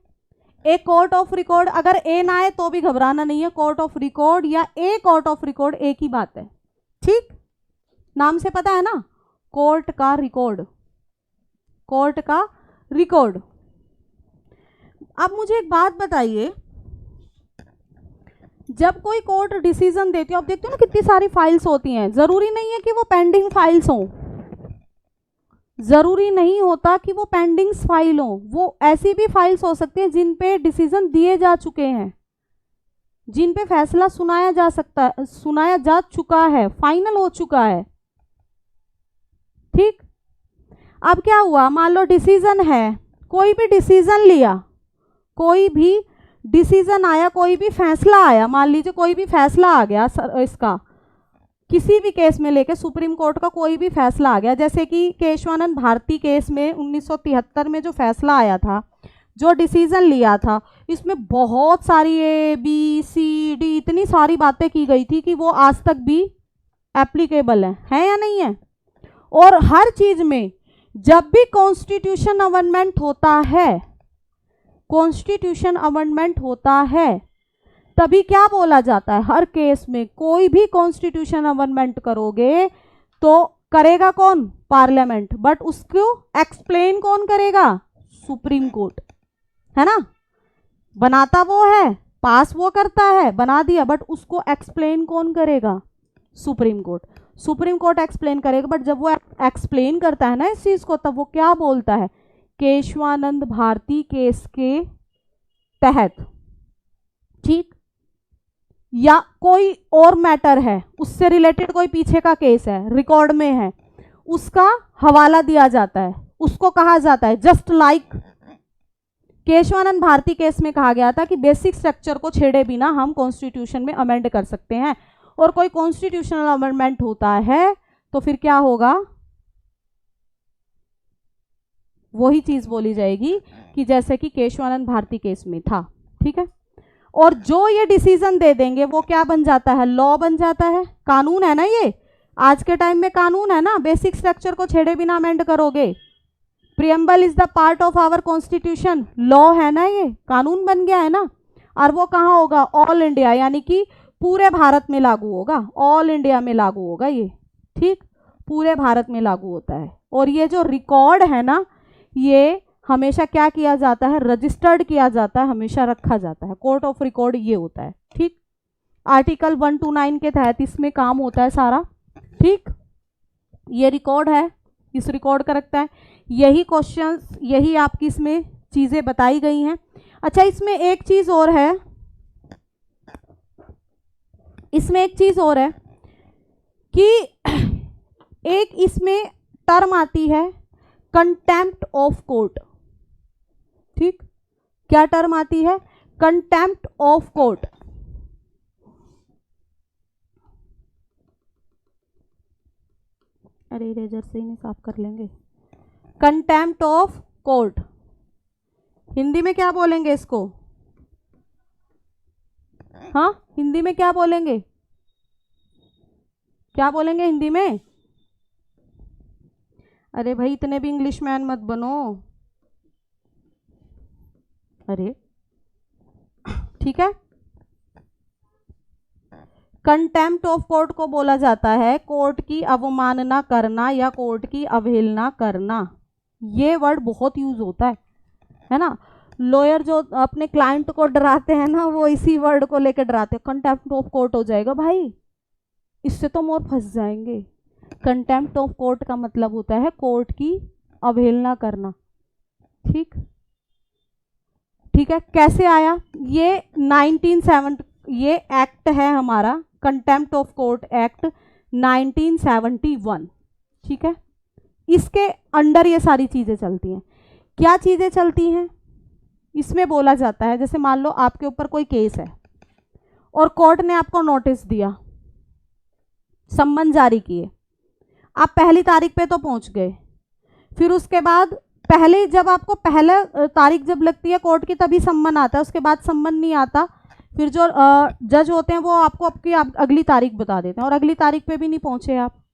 एक कोर्ट ऑफ रिकॉर्ड, अगर ए ना आए तो भी घबराना नहीं है, कोर्ट ऑफ रिकॉर्ड या ए कोर्ट ऑफ रिकॉर्ड एक ही बात है। ठीक, नाम से पता है ना, कोर्ट का रिकॉर्ड, कोर्ट का रिकॉर्ड। अब मुझे एक बात बताइए, जब कोई कोर्ट डिसीजन देती है, आप देखते हो ना कितनी सारी फाइल्स होती हैं, जरूरी नहीं है कि वो पेंडिंग फाइल्स हों, जरूरी नहीं होता कि वो पेंडिंग फाइल हो, वो ऐसी भी फाइल्स हो सकती हैं जिन पे डिसीजन दिए जा चुके हैं, जिन पे फैसला सुनाया जा चुका है, फाइनल हो चुका है। ठीक, अब क्या हुआ, मान लो डिसीजन है, कोई भी डिसीजन लिया, कोई भी डिसीजन आया, कोई भी फैसला आया, मान लीजिए कोई भी फैसला आ गया इसका किसी भी केस में लेके, सुप्रीम कोर्ट का कोई भी फैसला आ गया, जैसे कि केशवानंद भारती केस में 1973 में जो फैसला आया था, जो डिसीजन लिया था, इसमें बहुत सारी ABCD इतनी सारी बातें की गई थी कि वो आज तक भी एप्लीकेबल है या नहीं है। और हर चीज में जब भी कॉन्स्टिट्यूशन अमेंडमेंट होता है, कॉन्स्टिट्यूशन अमेंडमेंट होता है, तभी क्या बोला जाता है, हर केस में कोई भी कॉन्स्टिट्यूशन अमेंडमेंट करोगे तो करेगा कौन, पार्लियामेंट, बट उसको एक्सप्लेन कौन करेगा, सुप्रीम कोर्ट, है ना, बनाता वो है, पास वो करता है, बना दिया, बट उसको एक्सप्लेन कौन करेगा, supreme court. Supreme court explain करेगा, बट जब वो एक्सप्लेन करता है ना इस चीज को, तब वो क्या बोलता है, केशवानंद भारती केस के तहत। ठीक, या कोई और मैटर है, उससे रिलेटेड कोई पीछे का केस है, रिकॉर्ड में है, उसका हवाला दिया जाता है, उसको कहा जाता है just like Keshavananda Bharati case में कहा गया था कि बेसिक स्ट्रक्चर को छेड़े बिना हम कॉन्स्टिट्यूशन में अमेंड कर सकते हैं। और कोई कॉन्स्टिट्यूशनल अमेंडमेंट होता है तो फिर क्या होगा, वही चीज बोली जाएगी कि जैसे कि केशवानंद भारती केस में था। ठीक है, और जो ये डिसीजन दे देंगे वो क्या बन जाता है, लॉ बन जाता है, कानून है ना, ये आज के टाइम में कानून है ना। बेसिक स्ट्रक्चर को छेड़े बिना अमेंड करोगे, preamble is the part of our constitution, law है ना, ये कानून बन गया है ना। और वो कहाँ होगा, ऑल इंडिया, यानी कि पूरे भारत में लागू होगा, ऑल इंडिया में लागू होगा ये। ठीक, पूरे भारत में लागू होता है। और ये जो रिकॉर्ड है ना, ये हमेशा क्या किया जाता है, रजिस्टर्ड किया जाता है, हमेशा रखा जाता है, कोर्ट ऑफ रिकॉर्ड ये होता है। ठीक, आर्टिकल 129 के तहत इसमें काम होता है सारा। ठीक, ये रिकॉर्ड है, इस रिकॉर्ड का रखता है। यही क्वेश्चंस, यही आपकी इसमें चीज़ें बताई गई हैं। अच्छा, इसमें एक चीज़ और है, इसमें एक चीज़ और है कि एक इसमें टर्म आती है कंटेम्प्ट ऑफ कोर्ट। ठीक, क्या टर्म आती है, कंटेम्प्ट ऑफ कोर्ट। अरे इरेजर से ही साफ कर लेंगे। कंटेम्प्ट ऑफ कोर्ट हिंदी में क्या बोलेंगे इसको, हाँ हिंदी में क्या बोलेंगे, क्या बोलेंगे हिंदी में? अरे भाई इतने भी इंग्लिश मैन मत बनो। अरे ठीक है, कंटेम्प्ट ऑफ कोर्ट को बोला जाता है कोर्ट की अवमानना करना या कोर्ट की अवहेलना करना। ये वर्ड बहुत यूज होता है ना। लॉयर जो अपने क्लाइंट को डराते हैं ना, वो इसी वर्ड को लेकर डराते हैं, कंटेम्प्ट ऑफ कोर्ट हो जाएगा भाई, इससे तो मोर फंस जाएंगे। कंटेम्प्ट ऑफ कोर्ट का मतलब होता है कोर्ट की अवहेलना करना। ठीक, ठीक है, कैसे आया ये 1970, ये एक्ट है हमारा कंटेम्प्ट ऑफ कोर्ट एक्ट 1971। ठीक है, इसके अंडर ये सारी चीज़ें चलती हैं। क्या चीज़ें चलती हैं इसमें बोला जाता है, जैसे मान लो आपके ऊपर कोई केस है और कोर्ट ने आपको नोटिस दिया, सम्मन जारी किए, आप पहली तारीख पे तो पहुंच गए, फिर उसके बाद पहले जब आपको पहले तारीख जब लगती है कोर्ट की तभी सम्मन आता है, उसके बाद सम्मन नहीं आता, फिर जो जज होते हैं वो आपको आपकी अगली तारीख बता देते हैं, और अगली तारीख पे भी नहीं पहुंचे आप,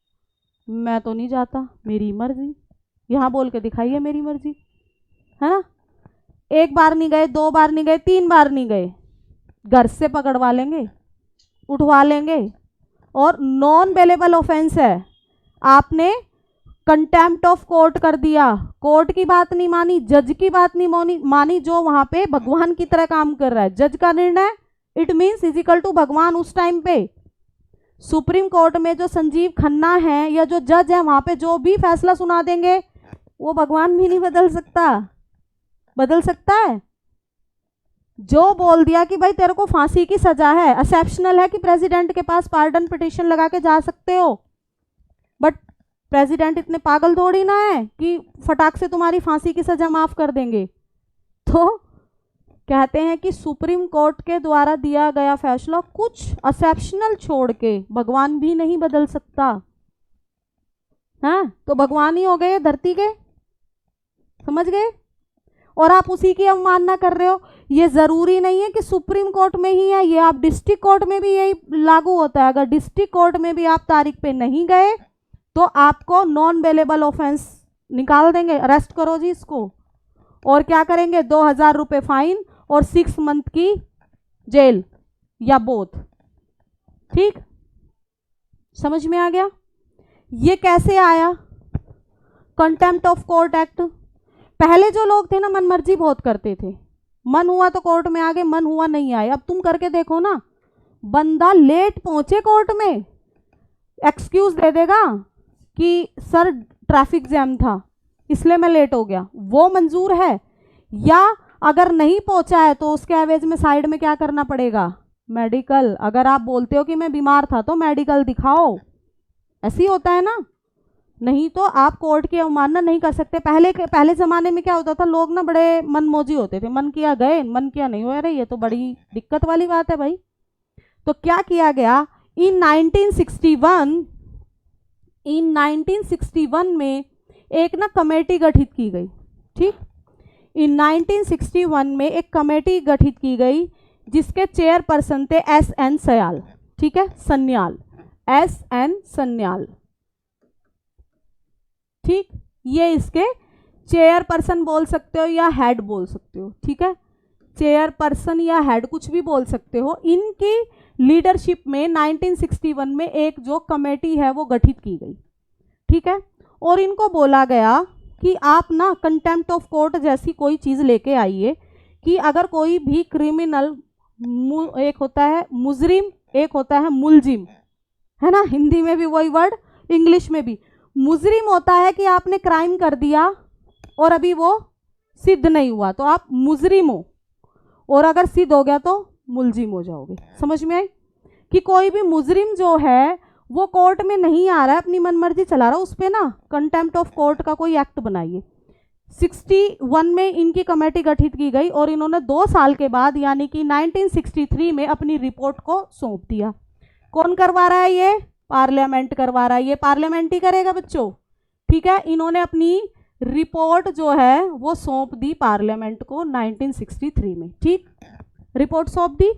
मैं तो नहीं जाता, मेरी मर्जी, यहाँ बोल के दिखाइए मेरी मर्जी, है ना। एक बार नहीं गए, दो बार नहीं गए, तीन बार नहीं गए, घर से पकड़वा लेंगे, उठवा लेंगे, और नॉन बेलेबल ऑफेंस है, आपने कंटेम्प्ट ऑफ कोर्ट कर दिया, कोर्ट की बात नहीं मानी, जज की बात नहीं मानी, जो वहां पे भगवान की तरह काम कर रहा है, जज का निर्णय इट मीन्स इजिकल टू भगवान। उस टाइम पे सुप्रीम कोर्ट में जो संजीव खन्ना है या जो जज है वहां पे जो भी फैसला सुना देंगे वो भगवान भी नहीं बदल सकता, बदल सकता है। जो बोल दिया कि भाई तेरे को फांसी की सजा है, एक्सेप्शनल है कि प्रेसिडेंट के पास पार्डन पिटिशन लगा के जा सकते हो, बट प्रेसिडेंट इतने पागल थोड़ी ना है कि फटाक से तुम्हारी फांसी की सजा माफ कर देंगे। तो कहते हैं कि सुप्रीम कोर्ट के द्वारा दिया गया फैसला कुछ एक्सेप्शनल छोड़ के भगवान भी नहीं बदल सकता। हाँ, तो भगवान ही हो गए धरती के, समझ गए। और आप उसी की अवमानना कर रहे हो। ये जरूरी नहीं है कि सुप्रीम कोर्ट में ही है, ये आप डिस्ट्रिक्ट कोर्ट में भी यही लागू होता है। अगर डिस्ट्रिक्ट कोर्ट में भी आप तारीख पे नहीं गए तो आपको नॉन बेलेबल ऑफेंस निकाल देंगे, अरेस्ट करो जी इसको, और क्या करेंगे 2000 रुपये फाइन और 6 मंथ की जेल या बोथ। ठीक, समझ में आ गया। ये कैसे आया कंटेम्प्ट ऑफ कोर्ट एक्ट। पहले जो लोग थे ना मनमर्जी बहुत करते थे, मन हुआ तो कोर्ट में आ गए, मन हुआ नहीं आए। अब तुम करके देखो ना, बंदा लेट पहुंचे कोर्ट में एक्सक्यूज दे देगा कि सर ट्रैफिक जैम था इसलिए मैं लेट हो गया, वो मंजूर है। या अगर नहीं पहुंचा है तो उसके एवज में साइड में क्या करना पड़ेगा, मेडिकल। अगर आप बोलते हो कि मैं बीमार था तो मेडिकल दिखाओ, ऐसे ही होता है ना, नहीं तो आप कोर्ट की अवमानना नहीं कर सकते। पहले ज़माने में क्या होता था, लोग ना बड़े मनमौजी होते थे, मन किया गए, मन किया नहीं हुए। अरे ये तो बड़ी दिक्कत वाली बात है भाई। तो क्या किया गया, इन 1961 में एक ना कमेटी गठित की गई। ठीक, इन 1961 में एक कमेटी गठित की गई जिसके चेयरपर्सन थे एस.एन. सयाल। ठीक है, सन्याल, एस.एन. सन्याल। ठीक, ये इसके चेयरपर्सन बोल सकते हो या हेड बोल सकते हो। ठीक है, चेयरपर्सन या हेड कुछ भी बोल सकते हो। इनकी लीडरशिप में 1961 में एक जो कमेटी है वो गठित की गई। ठीक है, और इनको बोला गया कि आप ना कंटेम्प्ट ऑफ कोर्ट जैसी कोई चीज़ लेके आइए कि अगर कोई भी क्रिमिनल, एक होता है मुजरिम, एक होता है मुलजिम, है ना, हिंदी में भी वही वर्ड, इंग्लिश में भी। मुजरिम होता है कि आपने क्राइम कर दिया और अभी वो सिद्ध नहीं हुआ तो आप मुजरिम हो, और अगर सिद्ध हो गया तो मुलजिम हो जाओगे। समझ में आई कि कोई भी मुजरिम जो है वो कोर्ट में नहीं आ रहा है, अपनी मनमर्जी चला रहा है, उस पर ना कंटेम्प्ट ऑफ कोर्ट का कोई एक्ट बनाइए। 61 में इनकी कमेटी गठित की गई और इन्होंने 2 साल के बाद यानी कि 1963 में अपनी रिपोर्ट को सौंप दिया। कौन करवा रहा है ये? पार्लियामेंट करवा रहा है। ये पार्लियामेंट ही करेगा बच्चों। ठीक है, इन्होंने अपनी रिपोर्ट जो है वो सौंप दी पार्लियामेंट को 1963 में। ठीक, रिपोर्ट सौंप दी।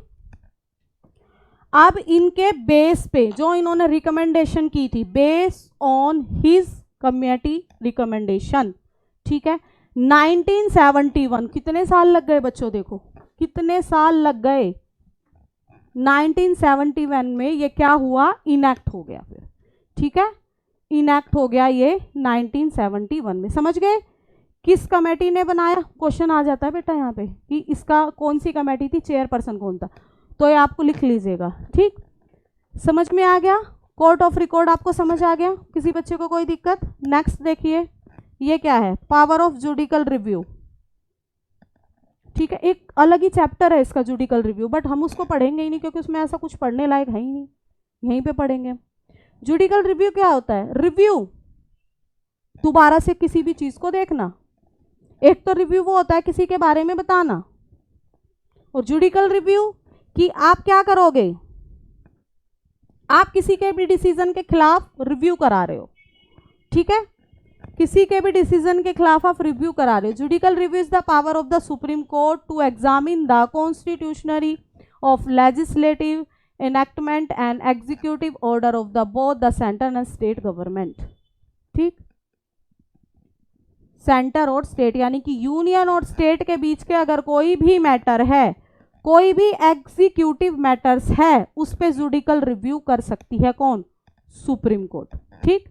अब इनके बेस पे जो इन्होंने रिकमेंडेशन की थी, base on his committee recommendation, ठीक है, 1971, कितने साल लग गए बच्चों, देखो कितने साल लग गए। 1971 में ये क्या हुआ, इनैक्ट हो गया फिर। ठीक है, इनैक्ट हो गया ये 1971 में। समझ गए किस कमेटी ने बनाया? क्वेश्चन आ जाता है बेटा यहाँ पे कि इसका कौन सी कमेटी थी, चेयरपर्सन कौन था, तो ये आपको लिख लीजिएगा। ठीक, समझ में आ गया? कोर्ट ऑफ रिकॉर्ड आपको समझ आ गया? किसी बच्चे को कोई दिक्कत? नेक्स्ट देखिए, ये क्या है, पावर ऑफ जुडिकल रिव्यू। ठीक है, एक अलग ही चैप्टर है इसका, जुडिकल रिव्यू, बट हम उसको पढ़ेंगे ही नहीं क्योंकि उसमें ऐसा कुछ पढ़ने लायक है ही नहीं, यहीं पे पढ़ेंगे। जुडिकल रिव्यू क्या होता है? रिव्यू, दोबारा से किसी भी चीज को देखना। एक तो रिव्यू वो होता है किसी के बारे में बताना, और जुडिकल रिव्यू कि आप क्या करोगे, आप किसी के भी डिसीजन के खिलाफ रिव्यू करा रहे हो। ठीक है, किसी के भी डिसीजन के खिलाफ आप रिव्यू करा रहे हो। Judicial review is the power of the supreme court to examine the constitutionality of legislative enactment and executive order of the both the center and state government। ठीक, सेंटर और स्टेट यानी कि यूनियन और state के बीच के अगर कोई भी मैटर है, कोई भी एग्जीक्यूटिव मैटर्स है, उस पे जुडिकल रिव्यू कर सकती है कौन? Supreme court. ठीक,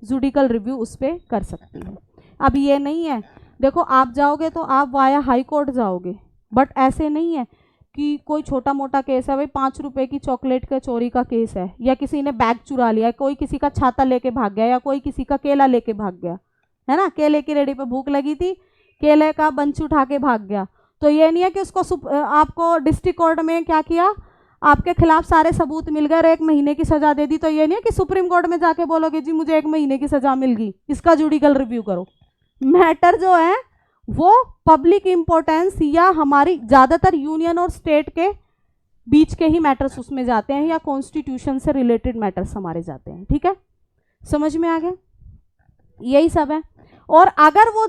जुडिकल रिव्यू उस पे कर सकती है। अब ये नहीं है, देखो आप जाओगे तो आप वाया हाई कोर्ट जाओगे, बट ऐसे नहीं है कि कोई छोटा मोटा केस है, भाई 5 रुपए की चॉकलेट का चोरी का केस है, या किसी ने बैग चुरा लिया, कोई किसी का छाता लेके भाग गया, या कोई किसी का केला लेके भाग गया, है ना, केले की रेडी पे भूख लगी थी, केले का बंच उठा के भाग गया, तो ये नहीं है कि उसको आपको डिस्ट्रिक्ट कोर्ट में क्या किया, आपके खिलाफ सारे सबूत मिल गए और 1 महीने की सजा दे दी, तो ये नहीं है कि सुप्रीम कोर्ट में जाके बोलोगे जी मुझे 1 महीने की सजा मिल गई, इसका जुडिकल रिव्यू करो। मैटर जो है वो पब्लिक इंपॉर्टेंस या हमारी ज़्यादातर यूनियन और स्टेट के बीच के ही मैटर्स उसमें जाते हैं, या कॉन्स्टिट्यूशन से रिलेटेड मैटर्स हमारे जाते हैं। ठीक है, समझ में आ गया? यही सब है। और अगर वो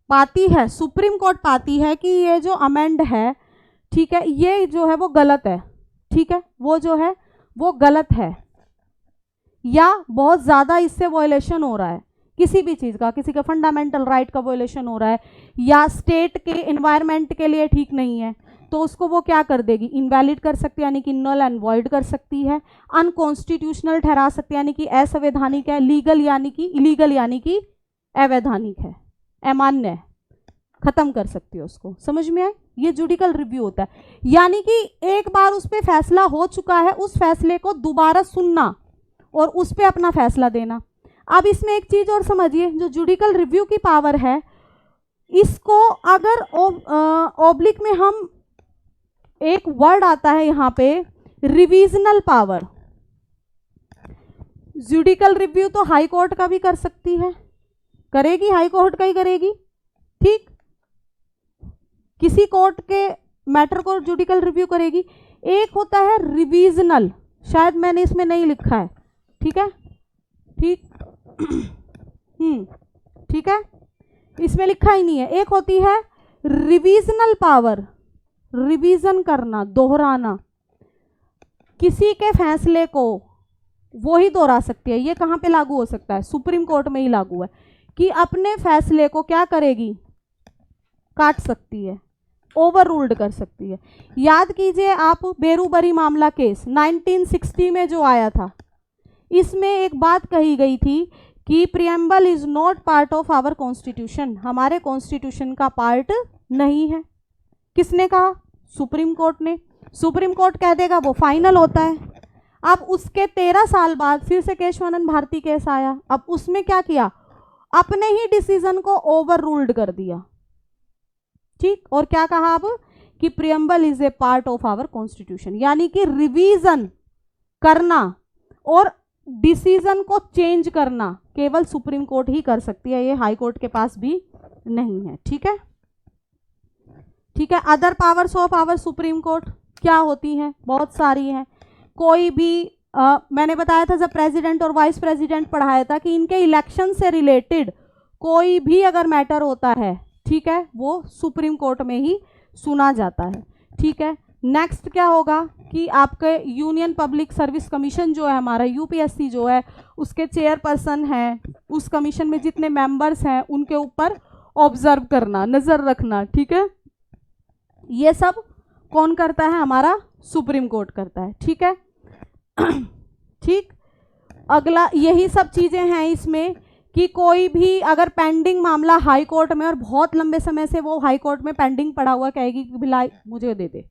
पाती है, सुप्रीम कोर्ट पाती है कि ये जो अमेंड है, ठीक है, ये जो है वो गलत है, ठीक है, वो जो है वो गलत है, या बहुत ज़्यादा इससे वायलेशन हो रहा है किसी भी चीज़ का, किसी का फंडामेंटल राइट का वायलेशन हो रहा है, या स्टेट के एनवायरनमेंट के लिए ठीक नहीं है, तो उसको वो क्या कर देगी, इनवैलिड कर सकती है, यानी कि नल एंड वॉइड कर सकती है, अनकॉन्स्टिट्यूशनल ठहरा सकती है, यानी कि असंवैधानिक है, लीगल यानी कि इलीगल यानी कि अवैधानिक है, अमान्य है, खत्म कर सकती है उसको। समझ में आए? ये जुडिकल रिव्यू होता है, यानी कि एक बार उस पर फैसला हो चुका है, उस फैसले को दोबारा सुनना और उस पर अपना फैसला देना। अब इसमें एक चीज और समझिए, जो जुडिकल रिव्यू की पावर है, इसको अगर ऑब्लिक में हम एक वर्ड आता है यहाँ पे, रिविजनल पावर। जुडिकल रिव्यू तो हाई कोर्ट का भी कर सकती है, करेगी, हाई कोर्ट का ही करेगी, ठीक, किसी कोर्ट के मैटर को जुडिकल रिव्यू करेगी। एक होता है रिविजनल, शायद मैंने इसमें नहीं लिखा है, ठीक है, ठीक ठीक है, इसमें लिखा ही नहीं है। एक होती है रिविजनल पावर, रिवीजन करना, दोहराना, किसी के फैसले को वो ही दोहरा सकती है। ये कहाँ पे लागू हो सकता है? सुप्रीम कोर्ट में ही लागू है कि अपने फैसले को क्या करेगी, काट सकती है, ओवर रूल्ड कर सकती है। याद कीजिए आप बेरूबरी मामला केस 1960 में जो आया था, इसमें एक बात कही गई थी कि preamble is not part of our constitution, हमारे कॉन्स्टिट्यूशन का पार्ट नहीं है। किसने कहा? सुप्रीम कोर्ट ने। सुप्रीम कोर्ट कह देगा वो फाइनल होता है। अब उसके 13 साल बाद फिर से केशवानंद भारती केस आया। अब उसमें क्या किया? अपने ही डिसीजन को ओवर रूल्ड कर दिया, ठीक, और क्या कहा अब कि preamble is a part of our constitution, यानी कि रिवीजन करना और डिसीजन को चेंज करना केवल सुप्रीम कोर्ट ही कर सकती है, ये हाई कोर्ट के पास भी नहीं है, ठीक है, ठीक है। Other powers of our supreme court क्या होती हैं? बहुत सारी हैं। कोई भी मैंने बताया था जब प्रेसिडेंट और वाइस प्रेसिडेंट पढ़ाया था कि इनके इलेक्शन से रिलेटेड कोई भी अगर मैटर होता है, ठीक है, वो सुप्रीम कोर्ट में ही सुना जाता है, ठीक है। नेक्स्ट क्या होगा कि आपके यूनियन पब्लिक सर्विस कमीशन जो है हमारा, यूपीएससी जो है, उसके चेयरपर्सन हैं, उस कमीशन में जितने मेंबर्स हैं उनके ऊपर ऑब्जर्व करना, नज़र रखना, ठीक है, ये सब कौन करता है? हमारा सुप्रीम कोर्ट करता है, ठीक है, ठीक। अगला यही सब चीज़ें हैं इसमें कि कोई भी अगर पेंडिंग मामला हाई कोर्ट में और बहुत लंबे समय से वो हाई कोर्ट में पेंडिंग पड़ा हुआ, कहेगी कि बिलाई मुझे दे दे,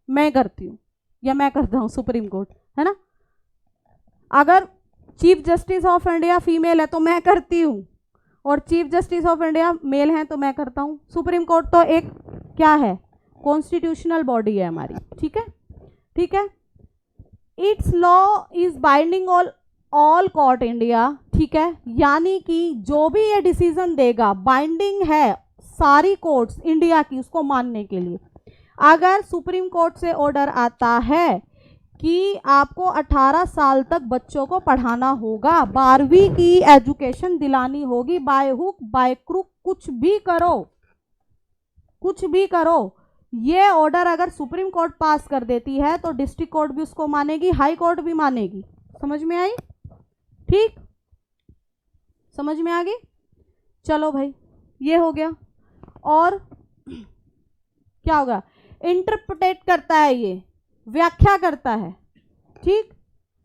मैं करती हूँ या मैं करता हूँ, सुप्रीम कोर्ट है ना। अगर chief justice of India female है तो मैं करती हूँ, और chief justice of India male हैं तो मैं करता हूँ। सुप्रीम कोर्ट तो एक क्या है? कॉन्स्टिट्यूशनल बॉडी है हमारी, ठीक है, ठीक है। It's law is binding all court India, ठीक है, यानी कि जो भी ये डिसीजन देगा बाइंडिंग है सारी कोर्ट्स इंडिया की उसको मानने के लिए। अगर सुप्रीम कोर्ट से ऑर्डर आता है कि आपको 18 साल तक बच्चों को पढ़ाना होगा, 12वीं की एजुकेशन दिलानी होगी, बाय हुक बाय क्रुक, कुछ भी करो, कुछ भी करो, ये ऑर्डर अगर सुप्रीम कोर्ट पास कर देती है तो डिस्ट्रिक्ट कोर्ट भी उसको मानेगी, हाई कोर्ट भी मानेगी। समझ में आई? ठीक, समझ में आ गई? चलो भाई, ये हो गया। और क्या होगा? इंटरप्रेट करता है, ये व्याख्या करता है, ठीक।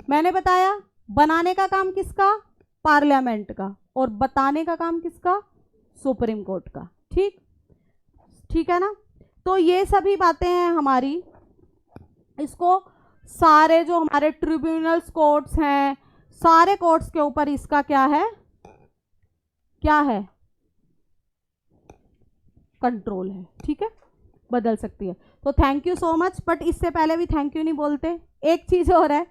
मैंने बताया बनाने का काम किसका? पार्लियामेंट का, और बताने का काम किसका? सुप्रीम कोर्ट का, ठीक, ठीक है ना। तो ये सभी बातें हैं हमारी, इसको सारे जो हमारे ट्रिब्यूनल्स कोर्ट्स हैं, सारे कोर्ट्स के ऊपर इसका क्या है? क्या है? कंट्रोल है, ठीक है, बदल सकती है। तो thank you so much. But इससे पहले भी थैंक यू नहीं बोलते, एक चीज और है,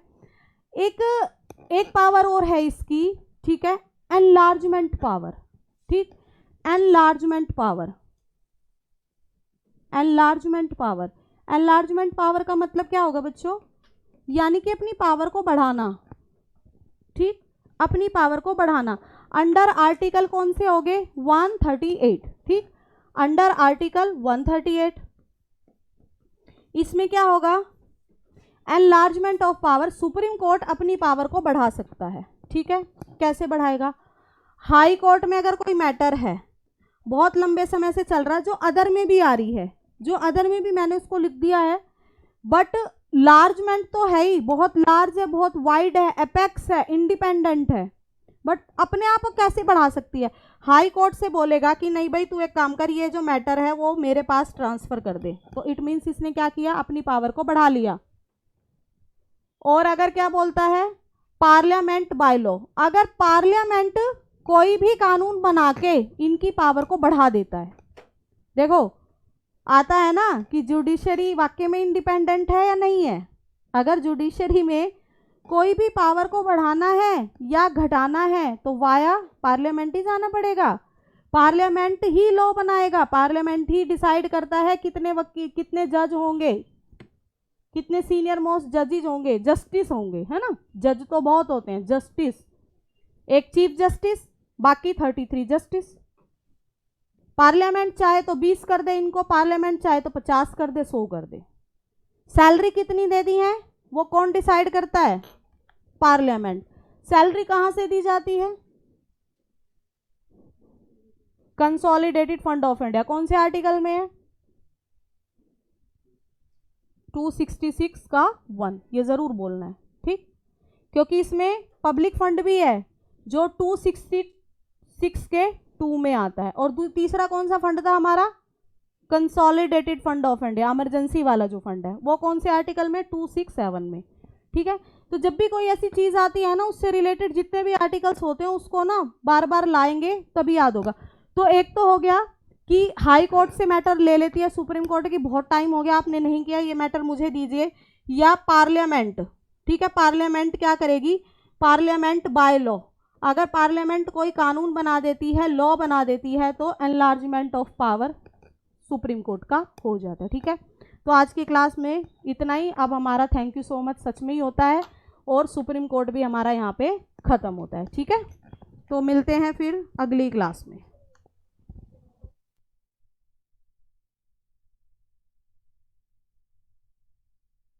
एक पावर और है इसकी, ठीक है, एनलार्जमेंट पावर, ठीक, enlargement power, enlargement power. Enlargement power का मतलब क्या होगा बच्चों? यानी कि अपनी पावर को बढ़ाना, ठीक, अपनी पावर को बढ़ाना। अंडर आर्टिकल कौन से हो गए? 138, ठीक, अंडर आर्टिकल 138 इसमें क्या होगा? Enlargement of power. Supreme court अपनी पावर को बढ़ा सकता है, ठीक है। कैसे बढ़ाएगा? हाई कोर्ट में अगर कोई मैटर है बहुत लंबे समय से चल रहा है, जो अदर में भी आ रही है, जो अदर में भी मैंने उसको लिख दिया है, बट लार्जमेंट तो है ही, बहुत लार्ज है, बहुत वाइड है, एपेक्स है, इंडिपेंडेंट है, बट अपने आप कैसे बढ़ा सकती है? हाई कोर्ट से बोलेगा कि नहीं भाई तू एक काम कर, ये जो मैटर है वो मेरे पास ट्रांसफर कर दे, तो इट मीन्स इसने क्या किया? अपनी पावर को बढ़ा लिया। और अगर क्या बोलता है? पार्लियामेंट बाय लॉ, अगर पार्लियामेंट कोई भी कानून बना के इनकी पावर को बढ़ा देता है, देखो आता है ना कि जुडिशरी वाकई में इंडिपेंडेंट है या नहीं है। अगर जुडिशरी में कोई भी पावर को बढ़ाना है या घटाना है तो वाया पार्लियामेंट ही जाना पड़ेगा। पार्लियामेंट ही लॉ बनाएगा, पार्लियामेंट ही डिसाइड करता है कितने वकील, कितने जज होंगे, कितने सीनियर मोस्ट जजेस होंगे, जस्टिस होंगे, है ना। जज तो बहुत होते हैं, जस्टिस एक चीफ जस्टिस, बाकी 33 जस्टिस। पार्लियामेंट चाहे तो 20 कर दे इनको, पार्लियामेंट चाहे तो 50 कर दे, 100 कर दे। सैलरी कितनी दे दी है वो कौन डिसाइड करता है? पार्लियामेंट। सैलरी कहां से दी जाती है? Consolidated fund of India. कौन से आर्टिकल में है? 266 का 1, ये जरूर बोलना है, ठीक, क्योंकि इसमें पब्लिक फंड भी है जो 266 के 2 में आता है। और तीसरा कौन सा फंड था हमारा? Consolidated fund of India, emergency वाला जो फंड है वो कौन से आर्टिकल में? 267 में, ठीक है। तो जब भी कोई ऐसी चीज आती है ना, उससे रिलेटेड जितने भी आर्टिकल्स होते हैं उसको ना बार बार लाएंगे तभी याद होगा। तो एक तो हो गया कि हाई कोर्ट से मैटर ले लेती है सुप्रीम कोर्ट की, बहुत टाइम हो गया आपने नहीं किया, ये मैटर मुझे दीजिए। या पार्लियामेंट, ठीक है, पार्लियामेंट क्या करेगी? पार्लियामेंट बाय लॉ, अगर पार्लियामेंट कोई कानून बना देती है, लॉ बना देती है, तो enlargement of power supreme court का हो जाता है, ठीक है। तो आज की क्लास में इतना ही। अब हमारा थैंक यू सो मच सच में ही होता है और सुप्रीम कोर्ट भी हमारा यहाँ पे ख़त्म होता है, ठीक है। तो मिलते हैं फिर अगली क्लास में।